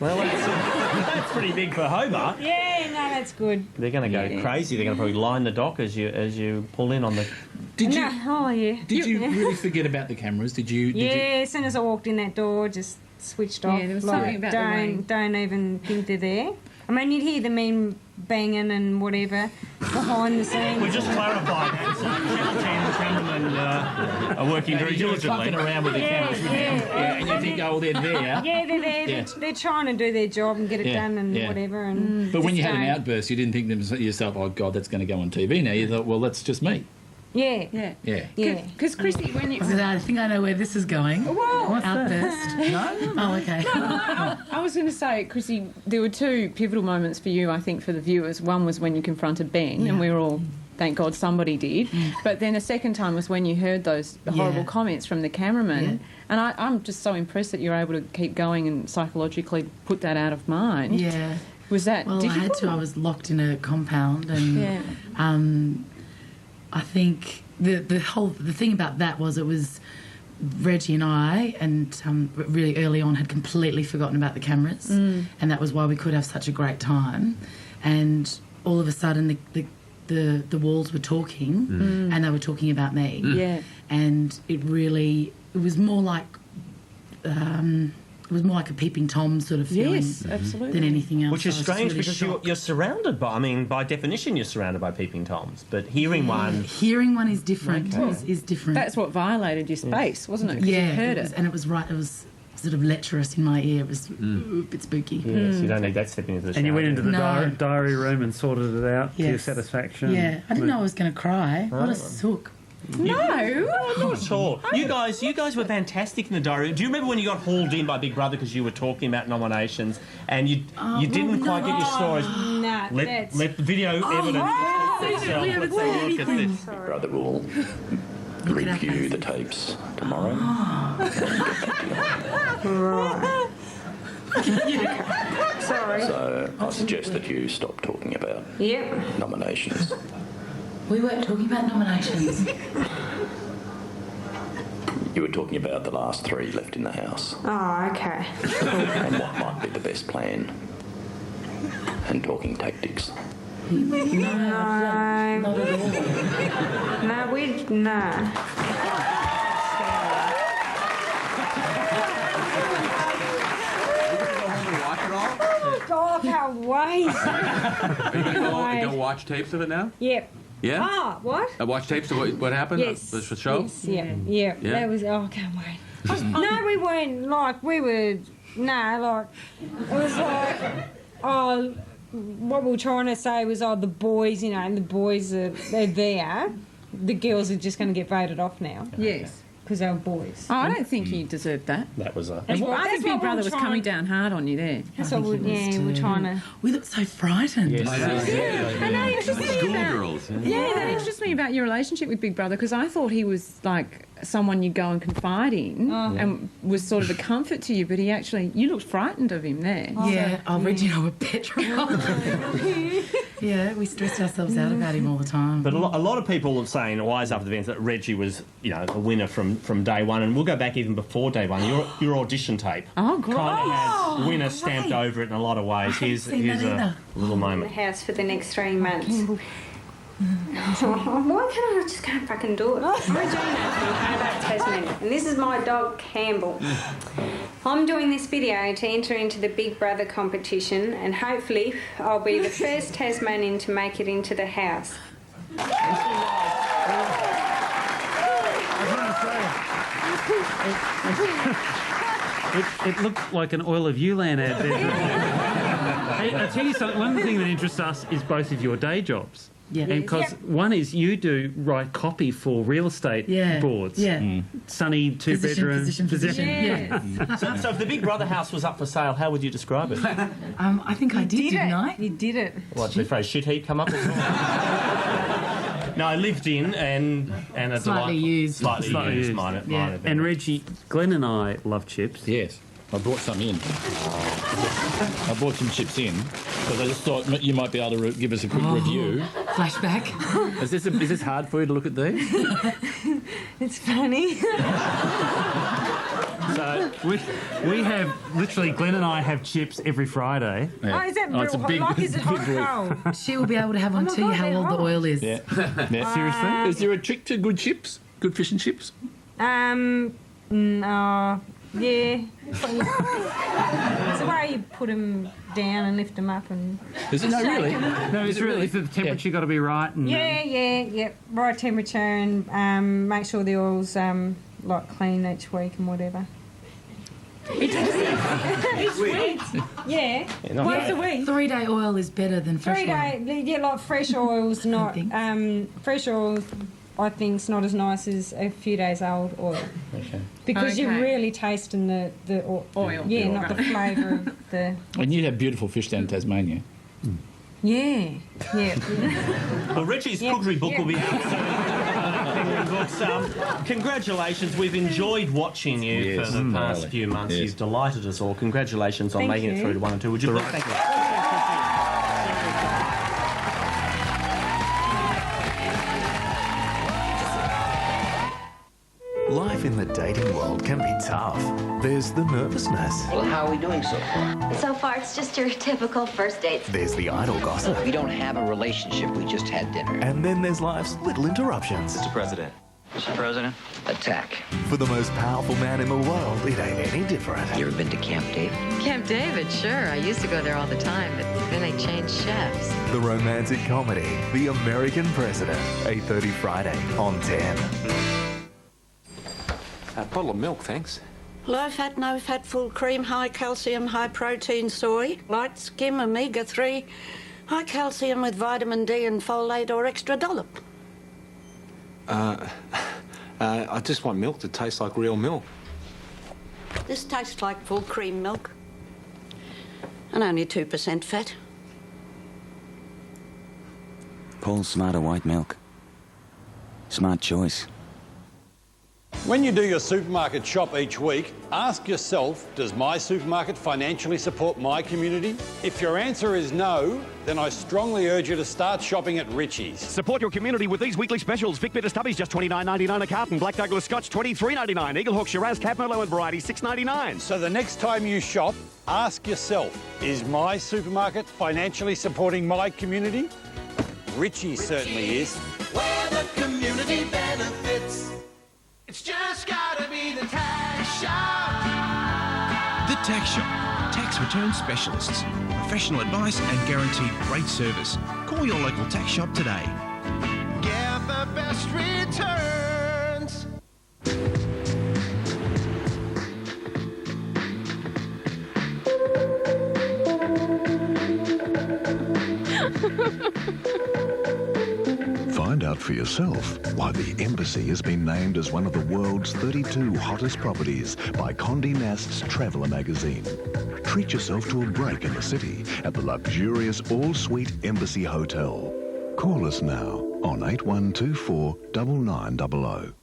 Well, that's pretty big for Hobart. Yeah, no, that's good. They're going to go crazy. They're going to probably line the dock as you pull in on the... Did you really forget about the cameras? Did you? As soon as I walked in that door, just switched off. Yeah, there was something about the way. Don't even think they're there. I mean, you'd hear the men banging and whatever behind the scenes. We just clarified that. So Channel 10 cameramen are working very You were diligently. fucking around with the cameras, and you think, oh, they're there. Yeah, they're there. Yeah. They're trying to do their job and get it done and whatever. And But when you just had an don't- outburst, you didn't think to yourself, oh, God, that's going to go on TV now. You thought, well, that's just me. Yeah. Because Chrissy, when you... I think I know where this is going. What's Outburst. No? Oh, okay. I was going to say, Chrissy, there were two pivotal moments for you, I think, for the viewers. One was when you confronted Ben, and we were all thank God somebody did. But then the second time was when you heard those horrible comments from the cameraman. And I'm just so impressed that you're able to keep going and psychologically put that out of mind. Yeah. Was that difficult? I had to. I was locked in a compound, and I think the thing about that was it was Reggie and I, and really early on, had completely forgotten about the cameras, and that was why we could have such a great time. And all of a sudden, the walls were talking, and they were talking about me. And it was more like. It was more like a peeping Tom sort of feeling than anything else. Which is strange because you're surrounded by definition, you're surrounded by peeping Toms. But hearing one is different. Is different. That's what violated your space, wasn't it? 'Cause Yeah, you heard it was, and it was right. It was sort of lecherous in my ear. It was a bit spooky. Yes, you don't need that stepping into the shower. And you went into the diary room and sorted it out to your satisfaction. Yeah, I didn't know I was going to cry. What a sook. No, not at all. You guys were fantastic in the diary. Do you remember when you got hauled in by Big Brother because you were talking about nominations and you didn't quite get your stories? No, let the video evidence. Let's have a look at this. Big Brother will review the tapes tomorrow. Right. Sorry. So I suggest that you stop talking about nominations. We weren't talking about nominations. You were talking about the last 3 left in the house. Oh, okay. And what might be the best plan. And talking tactics. No. Not at all. No. Oh, I can't wait. Are you going to go watch tapes of it now? Yep. Yeah? Ah, what? Watch tapes of what happened? Yes. The show? Yes, yeah. That was, I can't wait. No, we weren't, it was like, what we were trying to say was, the boys, and the boys, they're there. The girls are just going to get voted off now. Yes. Because they were boys. Oh, I don't think you deserved that. That was I think Big Brother was coming down hard on you there. That's what we're trying to... We looked so frightened. Yes. I know, it interests me about... Schoolgirls. That interests me about your relationship with Big Brother, because I thought he was like someone you go and confide in and was sort of a comfort to you, but you looked frightened of him there. Reggie and I were petrified. Yeah, we stressed ourselves out about him all the time. But a lot of people are saying, Wise After the Events, that Reggie was, a winner from day one, and we'll go back even before day one. Your audition tape kind of has winner stamped over it in a lot of ways. Here's a little moment. The house for the next 3 months. Why can't I just go and fucking do it? I'm Regina from Hobart, Tasmania, and this is my dog Campbell. I'm doing this video to enter into the Big Brother competition, and hopefully I'll be the first Tasmanian to make it into the house. It looked like an Oil of Ulan ad there. Hey, I'll tell you something. One thing that interests us is both of your day jobs. Yeah. And because one is you do write copy for real estate boards. Yeah. Sunny, 2-bedroom. Position. Yeah. So if the Big Brother house was up for sale, how would you describe it? I think I did, didn't I? You did it. What, did the phrase shit heap come up as well? No, I lived in and a Slightly used. Slightly used. Minor. And Reggie, Glenn and I love chips. Yes. I brought some in. I brought some chips in because I just thought you might be able to give us a quick review. Flashback. Is this hard for you to look at these? It's funny. So we have literally Glenn and I have chips every Friday. Yeah. Oh, is that real hot? Is it hot or cold? She will be able to have on tell you how old the oil is. Yeah. Seriously? Is there a trick to good chips? Good fish and chips? No. Yeah. It's the way you put them down and lift them up and... Is it? No, really? No, it's really... The temperature got to be right. And, right temperature and make sure the oil's clean each week and whatever. Each week? Yeah. Once a week. 3-day oil is better than fresh oil. 3-day, yeah, fresh oil's not... fresh oil... I think it's not as nice as a few days old oil. Okay. Because you're really tasting the oil. Yeah, not the flavour of the... And you have beautiful fish down in Tasmania. Yeah. Well, Reggie's cookery book will be out soon. Books. Congratulations. We've enjoyed watching you for the past few months. You've delighted us all. Congratulations on making it through to 1 and 2. Would you please? Thank you. Life in the dating world can be tough. There's the nervousness. Well, how are we doing so far? So far, it's just your typical first dates. There's the idle gossip. We don't have a relationship. We just had dinner. And then there's life's little interruptions. Mr. President. Mr. President. Attack. For the most powerful man in the world, it ain't any different. You ever been to Camp David? Camp David, sure. I used to go there all the time, but then they changed chefs. The romantic comedy, The American President. 8:30 Friday on 10. A bottle of milk, thanks. Low fat, no fat, full cream, high calcium, high protein soy, light skim, omega-3, high calcium with vitamin D and folate or extra dollop. I just want milk to taste like real milk. This tastes like full cream milk and only 2% fat. Paul's Smarter White Milk. Smart choice. When you do your supermarket shop each week, ask yourself, does my supermarket financially support my community? If your answer is no, then I strongly urge you to start shopping at Ritchie's. Support your community with these weekly specials. Vic Bitter Stubbies, just $29.99 a carton. Black Douglas Scotch, $23.99. Eaglehawk Shiraz Cab Merlot and variety, $6.99. So the next time you shop, ask yourself, is my supermarket financially supporting my community? Ritchie's certainly is. Where the community benefits. It's just gotta be the Tax Shop. The Tax Shop. Tax return specialists. Professional advice and guaranteed great service. Call your local tax shop today. Get the best returns. Find out for yourself why the Embassy has been named as one of the world's 32 hottest properties by Condé Nast's Traveller magazine. Treat yourself to a break in the city at the luxurious all-suite Embassy Hotel. Call us now on 8124 9900.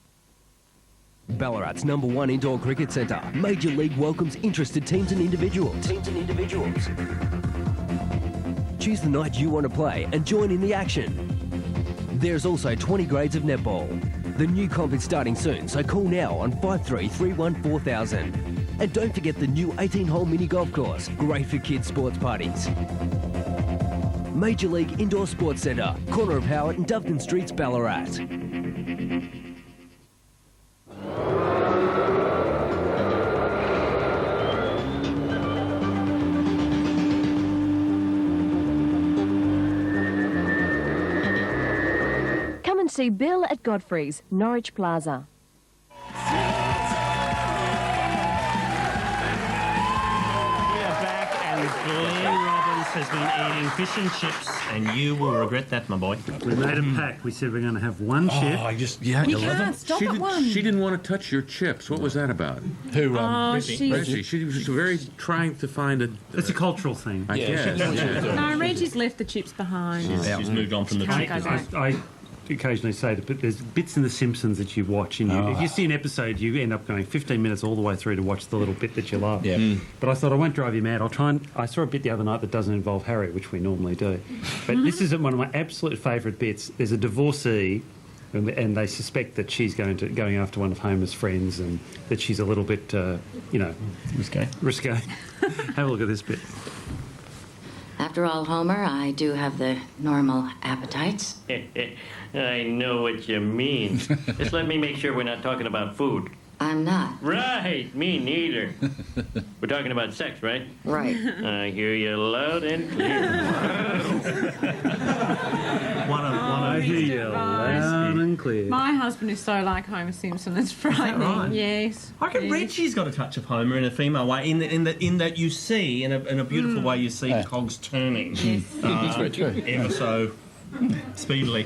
Ballarat's #1 indoor cricket centre. Major League welcomes interested teams and individuals. Choose the night you want to play and join in the action. There's also 20 grades of netball. The new comp is starting soon, so call now on 53314000. And don't forget the new 18-hole mini golf course, great for kids' sports parties. Major League Indoor Sports Centre, corner of Howard and Doveton Streets, Ballarat. See Bill at Godfrey's, Norwich Plaza. We are back and Glenn Robbins has been eating fish and chips and you will regret that, my boy. We made a pact. We said we're going to have one chip. You can't stop at one. She didn't want to touch your chips. What was that about? Who? Reggie. She was very trying to find a... It's a cultural thing. I guess. No, Reggie's left the chips behind. She's moved on from the chicken. I occasionally say that, but there's bits in The Simpsons that you watch, and if you see an episode, you end up going 15 minutes all the way through to watch the little bit that you love. But I thought I won't drive you mad. I'll try and... I saw a bit the other night that doesn't involve Harry, which we normally do. But this is one of my absolute favourite bits. There's a divorcee, and they suspect that she's going after one of Homer's friends, and that she's a little bit, risque. Have a look at this bit. After all, Homer, I do have the normal appetites. I know what you mean. Just let me make sure we're not talking about food. I'm not. Right, me neither. We're talking about sex, right? Right. I hear you loud and clear. I hear you loud and clear. My husband is so like Homer Simpson, it's frightening. Right? Yes. I reckon Reggie's got a touch of Homer in a female way, in that you see, in a beautiful way, you see the cogs turning. Yes. That's very true. Ever so speedily.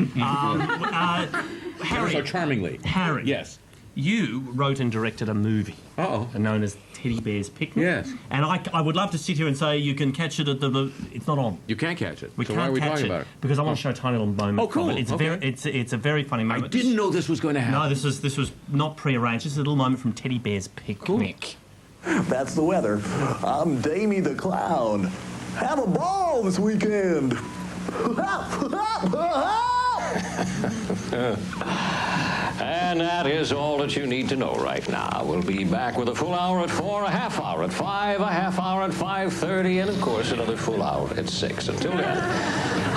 Harry. So charmingly. Harry. Yes. you wrote and directed a movie known as Teddy Bear's Picnic. Yes. And I would love to sit here and say you can catch it at the... It's not on. You can't catch it. We so can't why are we catch talking it about it? because I want to show a tiny little moment. Oh, cool. From it. It's Okay. it's a very funny moment. I didn't know this was going to happen. No, this was not prearranged. This is a little moment from Teddy Bear's Picnic. That's the weather. I'm Damie the Clown. Have a ball this weekend. And that is all that you need to know right now. We'll be back with a full hour at 4, a half hour at 5, a half hour at 5:30, and of course another full hour at 6. Until then,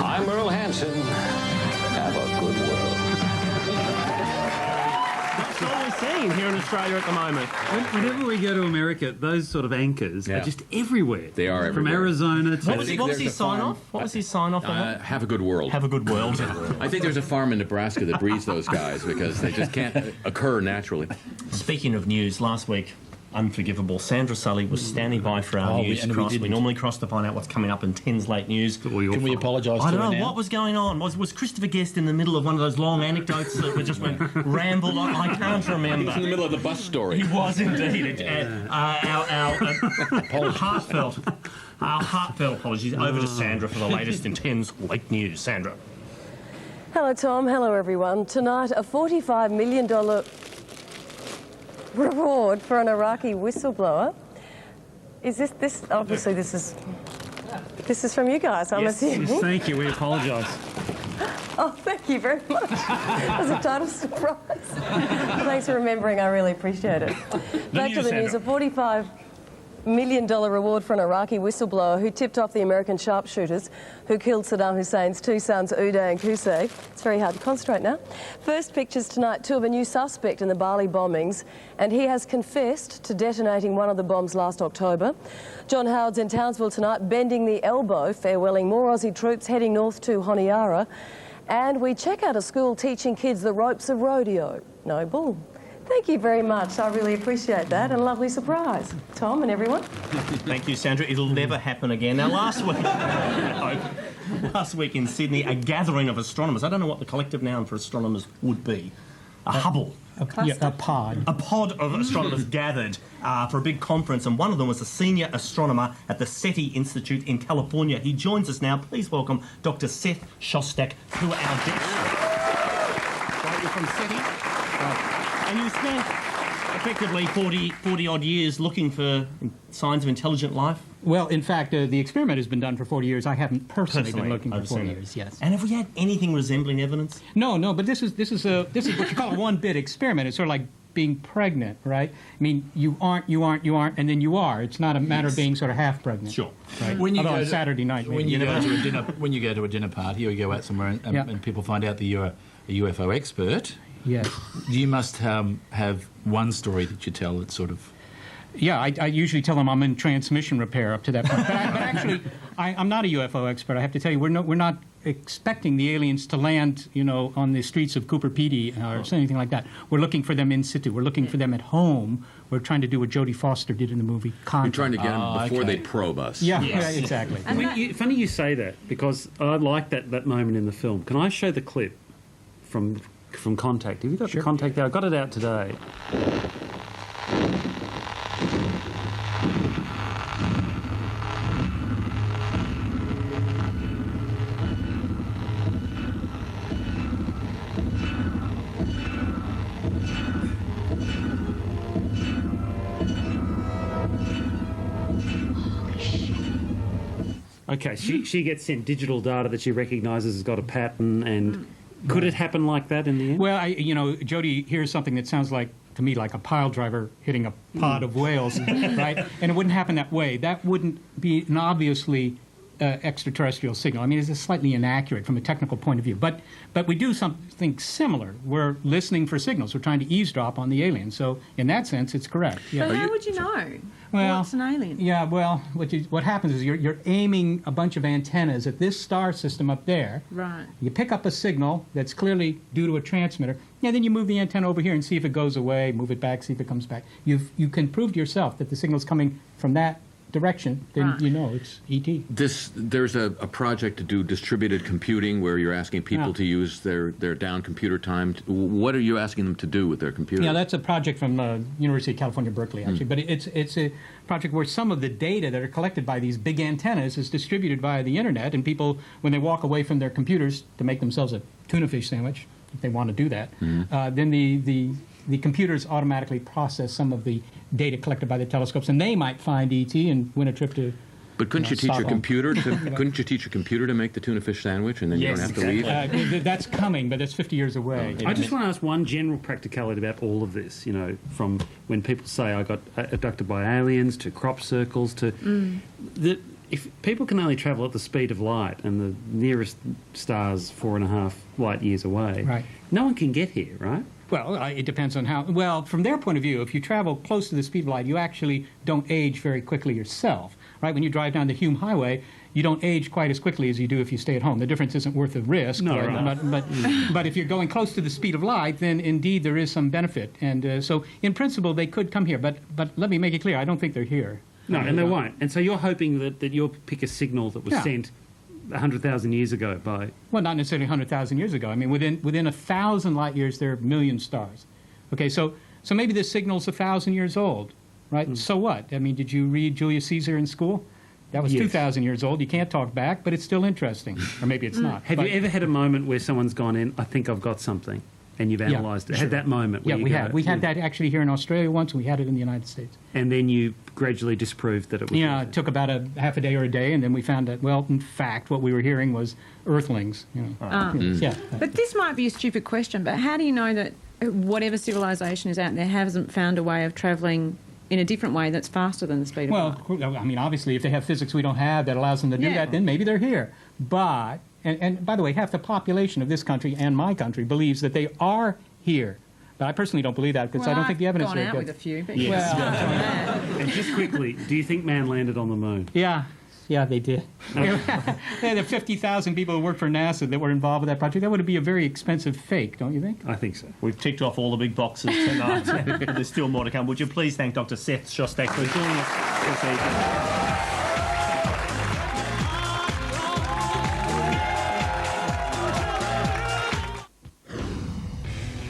I'm Merle Hansen. Have a good world. That's all we're seeing here in Australia at the moment. Whenever we go to America, those sort of anchors are just everywhere. They are From everywhere. Arizona to... What was his sign-off? What was his sign-off on that? Have a good world. Have a good world. I think there's a farm in Nebraska that breeds those guys because they just can't occur naturally. Speaking of news, last week, unforgivable, Sandra Sully was standing by for our news cross. We normally cross to find out what's coming up in 10's late news. Can we apologise to I her don't know now? what was going on. Was Christopher Guest in the middle of one of those long anecdotes that we just went rambled on? I can't remember. He was in the middle of the bus story. He was indeed. Our heartfelt apologies over to Sandra for the latest in 10's late news. Sandra. Hello, Tom. Hello, everyone. Tonight, a $45 million reward for an Iraqi whistleblower. Is this? Obviously, this is from you guys. I'm assuming. Yes, thank you. We apologise. Oh, thank you very much. That was a total surprise. Thanks for remembering. I really appreciate it. Back to the news. A $45 million reward for an Iraqi whistleblower who tipped off the American sharpshooters who killed Saddam Hussein's two sons, Uday and Qusay. It's very hard to concentrate now. First pictures tonight, too, of a new suspect in the Bali bombings, and he has confessed to detonating one of the bombs last October. John Howard's in Townsville tonight, bending the elbow, farewelling more Aussie troops heading north to Honiara. And we check out a school teaching kids the ropes of rodeo. No bull. Thank you very much. I really appreciate that, and a lovely surprise. Tom and everyone. Thank you, Sandra. It'll never happen again. Now, last week in Sydney, a gathering of astronomers. I don't know what the collective noun for astronomers would be. A Hubble. A pod. A pod of astronomers gathered for a big conference, and one of them was a senior astronomer at the SETI Institute in California. He joins us now. Please welcome Dr. Seth Shostak to our desk. So you're from SETI? And you spent effectively 40-odd years looking for signs of intelligent life? Well, in fact, the experiment has been done for 40 years. I haven't personally been looking for 40 years, yes. And have we had anything resembling evidence? No, but this is what you call a one-bit experiment. It's sort of like being pregnant, right? I mean, you aren't, and then you are. It's not a matter of being sort of half pregnant. Sure. Right? When you Although go on to, Saturday night, when you go to a dinner party or you go out somewhere and people find out that you're a UFO expert. Yes. You must have one story that you tell that's sort of... Yeah, I usually tell them I'm in transmission repair up to that point. But actually, I'm not a UFO expert. I have to tell you, we're not expecting the aliens to land, on the streets of Cooper Pedy or anything like that. We're looking for them in situ. We're looking for them at home. We're trying to do what Jodie Foster did in the movie Contact. You're trying to get them before they probe us. Yeah, exactly. Funny you say that, because I like that moment in the film. Can I show the clip from Contact? Have you got the Contact there? I got it out today. Okay, she gets sent digital data that she recognises has got a pattern, and could it happen like that in the end? Well, Jodie hears something that sounds to me like a pile driver hitting a pod of whales, right? And it wouldn't happen that way. That wouldn't be an obviously extraterrestrial signal. I mean, it's slightly inaccurate from a technical point of view. But we do something similar. We're listening for signals. We're trying to eavesdrop on the alien. So in that sense, it's correct. But how would you know? Well, what's an alien? Yeah, well, what happens is you're aiming a bunch of antennas at this star system up there. Right. You pick up a signal that's clearly due to a transmitter. Yeah, then you move the antenna over here and see if it goes away, move it back, see if it comes back. You can prove to yourself that the signal's coming from that direction, then you know it's ET. There's a project to do distributed computing where you're asking people to use their down computer time. What are you asking them to do with their computer? Yeah, that's a project from University of California, Berkeley, actually. But it's a project where some of the data that are collected by these big antennas is distributed via the internet, and people, when they walk away from their computers to make themselves a tuna fish sandwich, if they want to do that, then the computers automatically process some of the data collected by the telescopes, and they might find ET and win a trip to. But couldn't you teach your computer to make the tuna fish sandwich, and then you don't have to leave? That's coming, but that's 50 years away. I just want to ask one general practicality about all of this. You know, from when people say I got abducted by aliens to crop circles to if people can only travel at the speed of light and the nearest star's 4.5 light years away, right, no one can get here, right? Well, it depends on how. Well, from their point of view, if you travel close to the speed of light, you actually don't age very quickly yourself, right? When you drive down the Hume Highway, you don't age quite as quickly as you do if you stay at home. The difference isn't worth the risk. No, right. But if you're going close to the speed of light, then indeed there is some benefit. And so, in principle, they could come here. But let me make it clear, I don't think they're here. No, and they won't. And so you're hoping that you'll pick a signal that was sent 100,000 years ago by... Well, not necessarily 100,000 years ago. I mean, within 1,000 light years, there are a million stars. Okay, so maybe this signal's 1,000 years old, right? So what? I mean, did you read Julius Caesar in school? That was 2,000 years old. You can't talk back, but it's still interesting. Or maybe it's not. Have you ever had a moment where someone's gone in, I think I've got something, and you've analysed it? Sure. Had that moment? Yeah, we have. We had that actually here in Australia once, and we had it in the United States. And then you gradually disproved that it was... Yeah, it took about a half a day or a day, and then we found that, well, in fact, what we were hearing was earthlings. You know. Yeah. But this might be a stupid question, but how do you know that whatever civilization is out there hasn't found a way of travelling in a different way that's faster than the speed of light? Well, I mean, obviously, if they have physics we don't have that allows them to do that, then maybe they're here. But, and by the way, half the population of this country and my country believes that they are here. But I personally don't believe that because I don't think the evidence is very good. I've gone out with a few, but And just quickly, do you think man landed on the moon? Yeah, they did. There are 50,000 people who work for NASA that were involved with that project. That would be a very expensive fake, don't you think? I think so. We've ticked off all the big boxes tonight. There's still more to come. Would you please thank Dr. Seth Shostak for joining us this evening?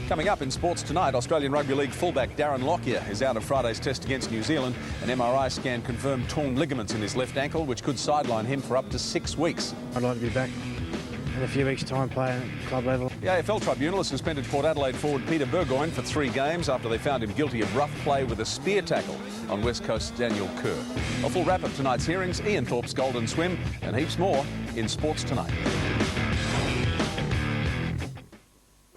Coming up in sports tonight, Australian Rugby League fullback Darren Lockyer is out of Friday's test against New Zealand. An MRI scan confirmed torn ligaments in his left ankle, which could sideline him for up to 6 weeks. I'd like to be back in a few weeks' time playing at club level. The AFL Tribunal has suspended Port Adelaide forward Peter Burgoyne for 3 games after they found him guilty of rough play with a spear tackle on West Coast's Daniel Kerr. A full wrap of tonight's hearings, Ian Thorpe's Golden Swim, and heaps more in Sports Tonight.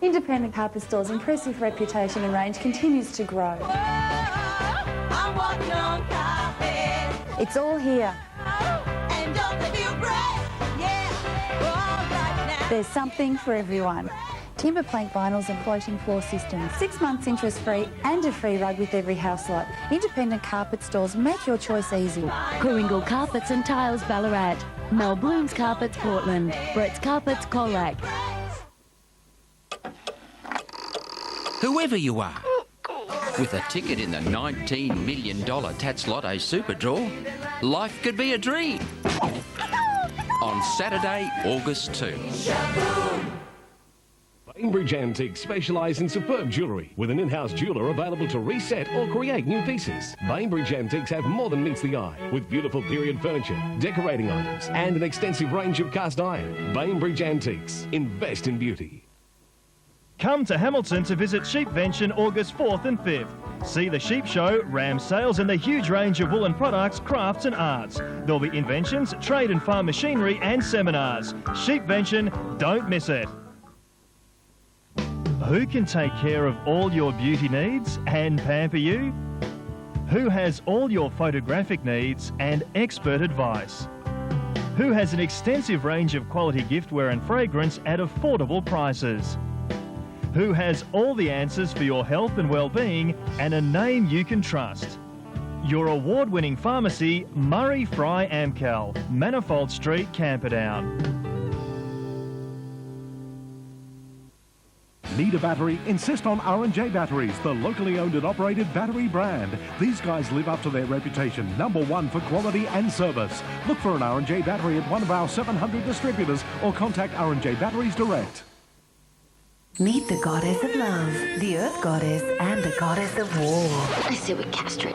Independent Carpet Store's impressive reputation and range continues to grow. I'm walking on carpet. It's all here. And don't they feel great? Yeah, all right now. There's something for everyone. Timber plank vinyls and floating floor systems. 6 months interest-free and a free rug with every house lot. Independent Carpet Stores, make your choice easy. Coringle Carpets and Tiles Ballarat. Mel Bloom's Carpets Portland. Brett's Carpets Colac. Whoever you are, with a ticket in the $19 million Tats Lotto Super Draw, life could be a dream. On Saturday, August 2. Bainbridge Antiques specialise in superb jewellery with an in-house jeweller available to reset or create new pieces. Bainbridge Antiques have more than meets the eye with beautiful period furniture, decorating items and an extensive range of cast iron. Bainbridge Antiques. Invest in beauty. Come to Hamilton to visit Sheepvention August 4th and 5th. See the sheep show, ram sales and the huge range of woolen products, crafts and arts. There'll be inventions, trade and farm machinery and seminars. Sheepvention, don't miss it. Who can take care of all your beauty needs and pamper you? Who has all your photographic needs and expert advice? Who has an extensive range of quality giftware and fragrance at affordable prices? Who has all the answers for your health and well-being and a name you can trust? Your award-winning pharmacy, Murray Fry Amcal, Manifold Street, Camperdown. Need a battery? Insist on R&J Batteries, the locally owned and operated battery brand. These guys live up to their reputation, #1 for quality and service. Look for an R&J battery at one of our 700 distributors or contact R&J Batteries direct. Meet the goddess of love, the earth goddess, and the goddess of war. I say we castrate.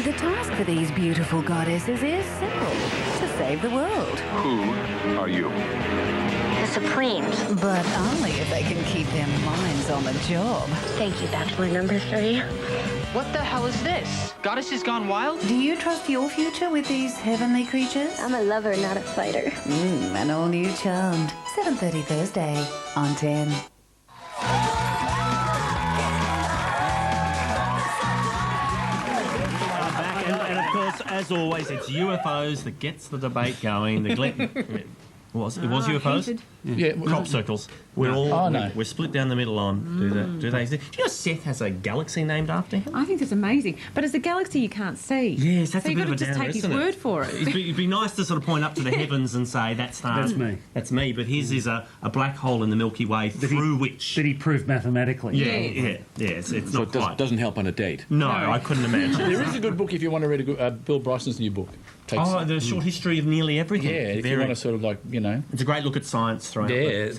The task for these beautiful goddesses is simple: to save the world. Who are you? The Supremes. But only if they can keep their minds on the job. Thank you, Bachelor number 3. What the hell is this? Goddesses gone wild? Do you trust your future with these heavenly creatures? I'm a lover, not a fighter. An all-new Charmed. 7:30 Thursday on 10. And of course, as always, it's UFOs that gets the debate going. It was UFOs? Heated. Yeah. Crop circles. We're split down the middle on do they exist? Do you know Seth has a galaxy named after him? I think it's amazing. But it's a galaxy you can't see. Yes, that's so a bit of a you've got to just take his word for it. It'd be nice to sort of point up to the heavens and say, that's me. That's me. But his is a black hole in the Milky Way through which... That he proved mathematically. Yeah. It's so not quite. Doesn't help on a date. No, I couldn't imagine. There is a good book if you want to read Bill Bryson's new book. The short history of nearly everything. Yeah, if you want to sort of It's a great look at science throughout. Yeah,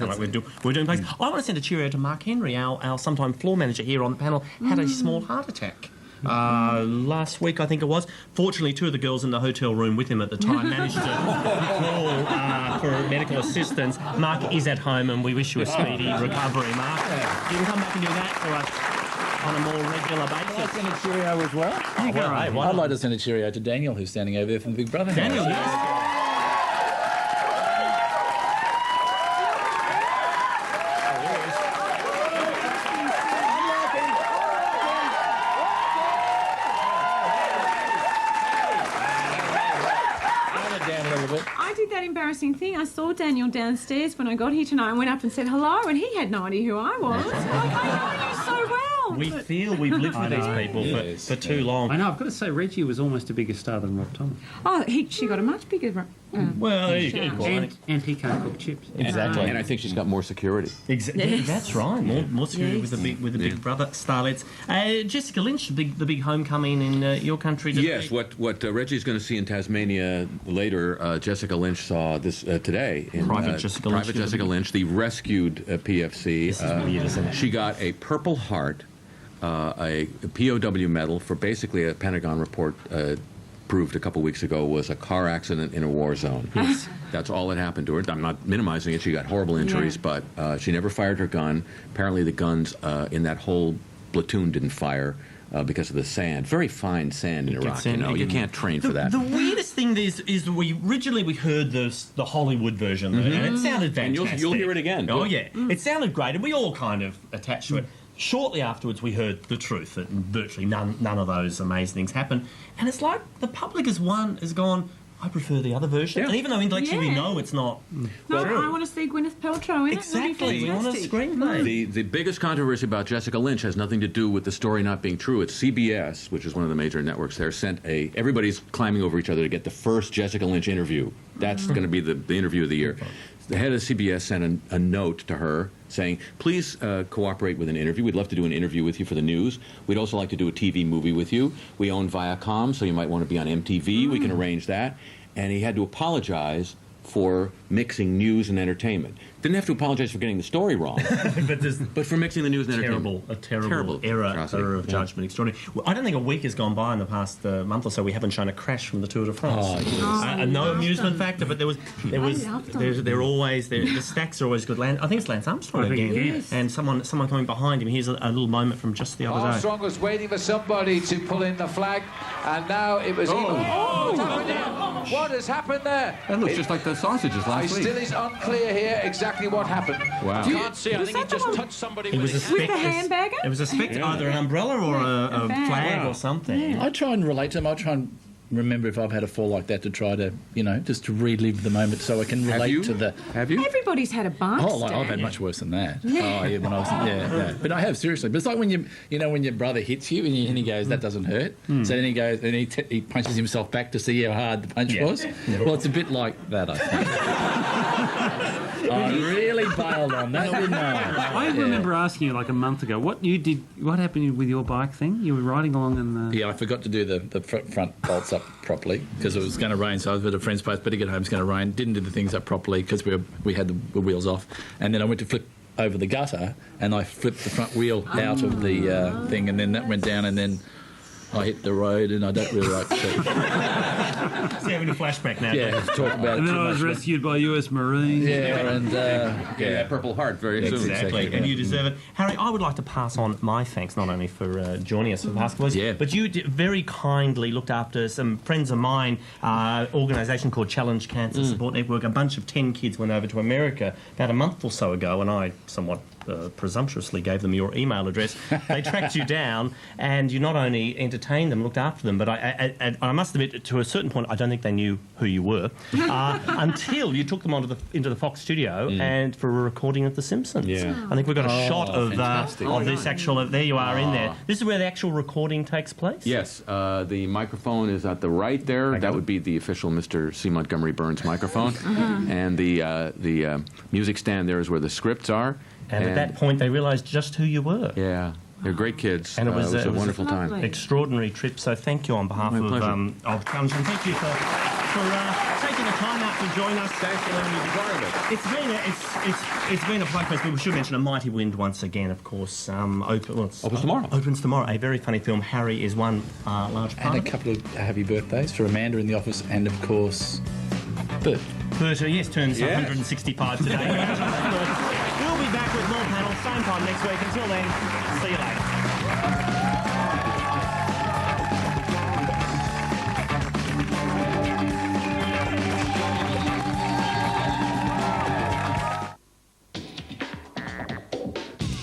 we're doing things. I want to send a cheerio to Mark Henry, our sometime floor manager here on the panel, had a small heart attack. Last week, I think it was. Fortunately, two of the girls in the hotel room with him at the time managed to call for medical assistance. Mark is at home, and we wish you a speedy recovery, Mark. You can come back and do that for us on a more regular basis. I'd like to send a cheerio as well. I'd like to send a cheerio to Daniel, who's standing over there from the Big Brother house. Daniel, yes. I did that embarrassing thing. I saw Daniel downstairs when I got here tonight and went up and said hello, and he had no idea who I was. I know you so well. We feel we've lived with these people for too long. I know. I've got to say, Reggie was almost a bigger star than Rob Thomas. Oh, she got a much bigger... and he can't cook chips. Exactly. And I think she's got more security. Exactly. Yes. That's right. More security with the Big Brother starlets. Jessica Lynch, the big homecoming in your country. Yes. What Reggie's going to see in Tasmania later, Jessica Lynch saw this today. In, Private Jessica Lynch, the rescued PFC. This is weird, isn't it? She got a Purple Heart, a POW medal for basically a Pentagon report. Proved a couple weeks ago was a car accident in a war zone. Yes. That's all that happened to her. I'm not minimizing it. She got horrible injuries, but she never fired her gun. Apparently the guns in that whole platoon didn't fire because of the sand. Very fine sand in Iraq, you can't train for that. The weirdest thing is we originally heard the Hollywood version, and it sounded fantastic. And you'll hear it again. Oh, yeah. It sounded great, and we all kind of attached to it. Shortly afterwards, we heard the truth that virtually none of those amazing things happened. And it's like the public has gone, I prefer the other version. Yeah. And even though intellectually we know it's not I want to see Gwyneth Paltrow in it. Exactly. We want a screenplay. The biggest controversy about Jessica Lynch has nothing to do with the story not being true. It's CBS, which is one of the major networks there, everybody's climbing over each other to get the first Jessica Lynch interview. That's going to be the interview of the year. The head of CBS sent a note to her saying, please cooperate with an interview. We'd love to do an interview with you for the news. We'd also like to do a TV movie with you. We own Viacom, so you might want to be on MTV. We can arrange that. And he had to apologize for mixing news and entertainment. Didn't have to apologize for getting the story wrong, but for mixing the news and entertainment. A terrible error of judgment. Extraordinary. Well, I don't think a week has gone by in the past month or so we haven't shown a crash from the Tour de France. No amusement factor, but the stacks are always good. I think it's Lance Armstrong again. Yes. And someone coming behind him. Here's a little moment from just the other day. Armstrong was waiting for somebody to pull in the flag, and now it was what has happened there? That looks just like the sausages last week. It still is unclear here exactly what happened. Wow. You can't see. I think he just touched somebody with the handbagger. It was either an umbrella or a flag or something. I try and relate to him. I try and remember if I've had a fall like that to try to, just to relive the moment so I can relate to the... Have you? Everybody's had a bike stand. I've had much worse than that. Yeah. Oh, yeah, when I was... Yeah. But I have, seriously. But it's like when when your brother hits you and he goes, that doesn't hurt. So then he goes and he punches himself back to see how hard the punch was. Well, it's a bit like that, I think. I really bailed on that, didn't I? I remember asking you like a month ago, what happened with your bike thing? You were riding along and... Yeah, I forgot to do the front bolts up properly because it was going to rain, so I was at a friend's place, better get home, it's going to rain. Didn't do the things up properly because we had the wheels off. And then I went to flip over the gutter and I flipped the front wheel out of the thing, and then that went down, and then I hit the road, and I don't really like to... See, having a flashback now. Yeah, talk about it. And then too I was much, rescued by US Marines. Yeah, and... that Purple Heart very soon. Exactly, and you deserve it. Harry, I would like to pass on my thanks, not only for joining us for Basketball, but you very kindly looked after some friends of mine, organisation called Challenge Cancer Support Network. A bunch of 10 kids went over to America about a month or so ago, and I somewhat presumptuously gave them your email address. They tracked you down, and you not only entertained them, looked after them, but I must admit, to a certain point, I don't think they knew who you were until you took them into the Fox studio and for a recording of The Simpsons. Yeah. I think we've got a shot of this actual... There you are in there. This is where the actual recording takes place? Yes. The microphone is at the right there. That would be the official Mr. C. Montgomery Burns microphone. And the music stand there is where the scripts are. And at that point, they realised just who you were. Yeah, they're great kids. And it was a wonderful time. Extraordinary trip. So thank you on behalf of Cums, and thank you for taking the time out to join us. Thanks for letting me be part of it. It's been a plug fest, but we should mention A Mighty Wind once again, of course. Opens tomorrow. Opens tomorrow. A very funny film. Harry is one large part. And a couple of happy birthdays for Amanda in the office, and of course, Bert. Bert, yes, turns 165 today. We'll be back with more panels, same time next week. Until then, see you later.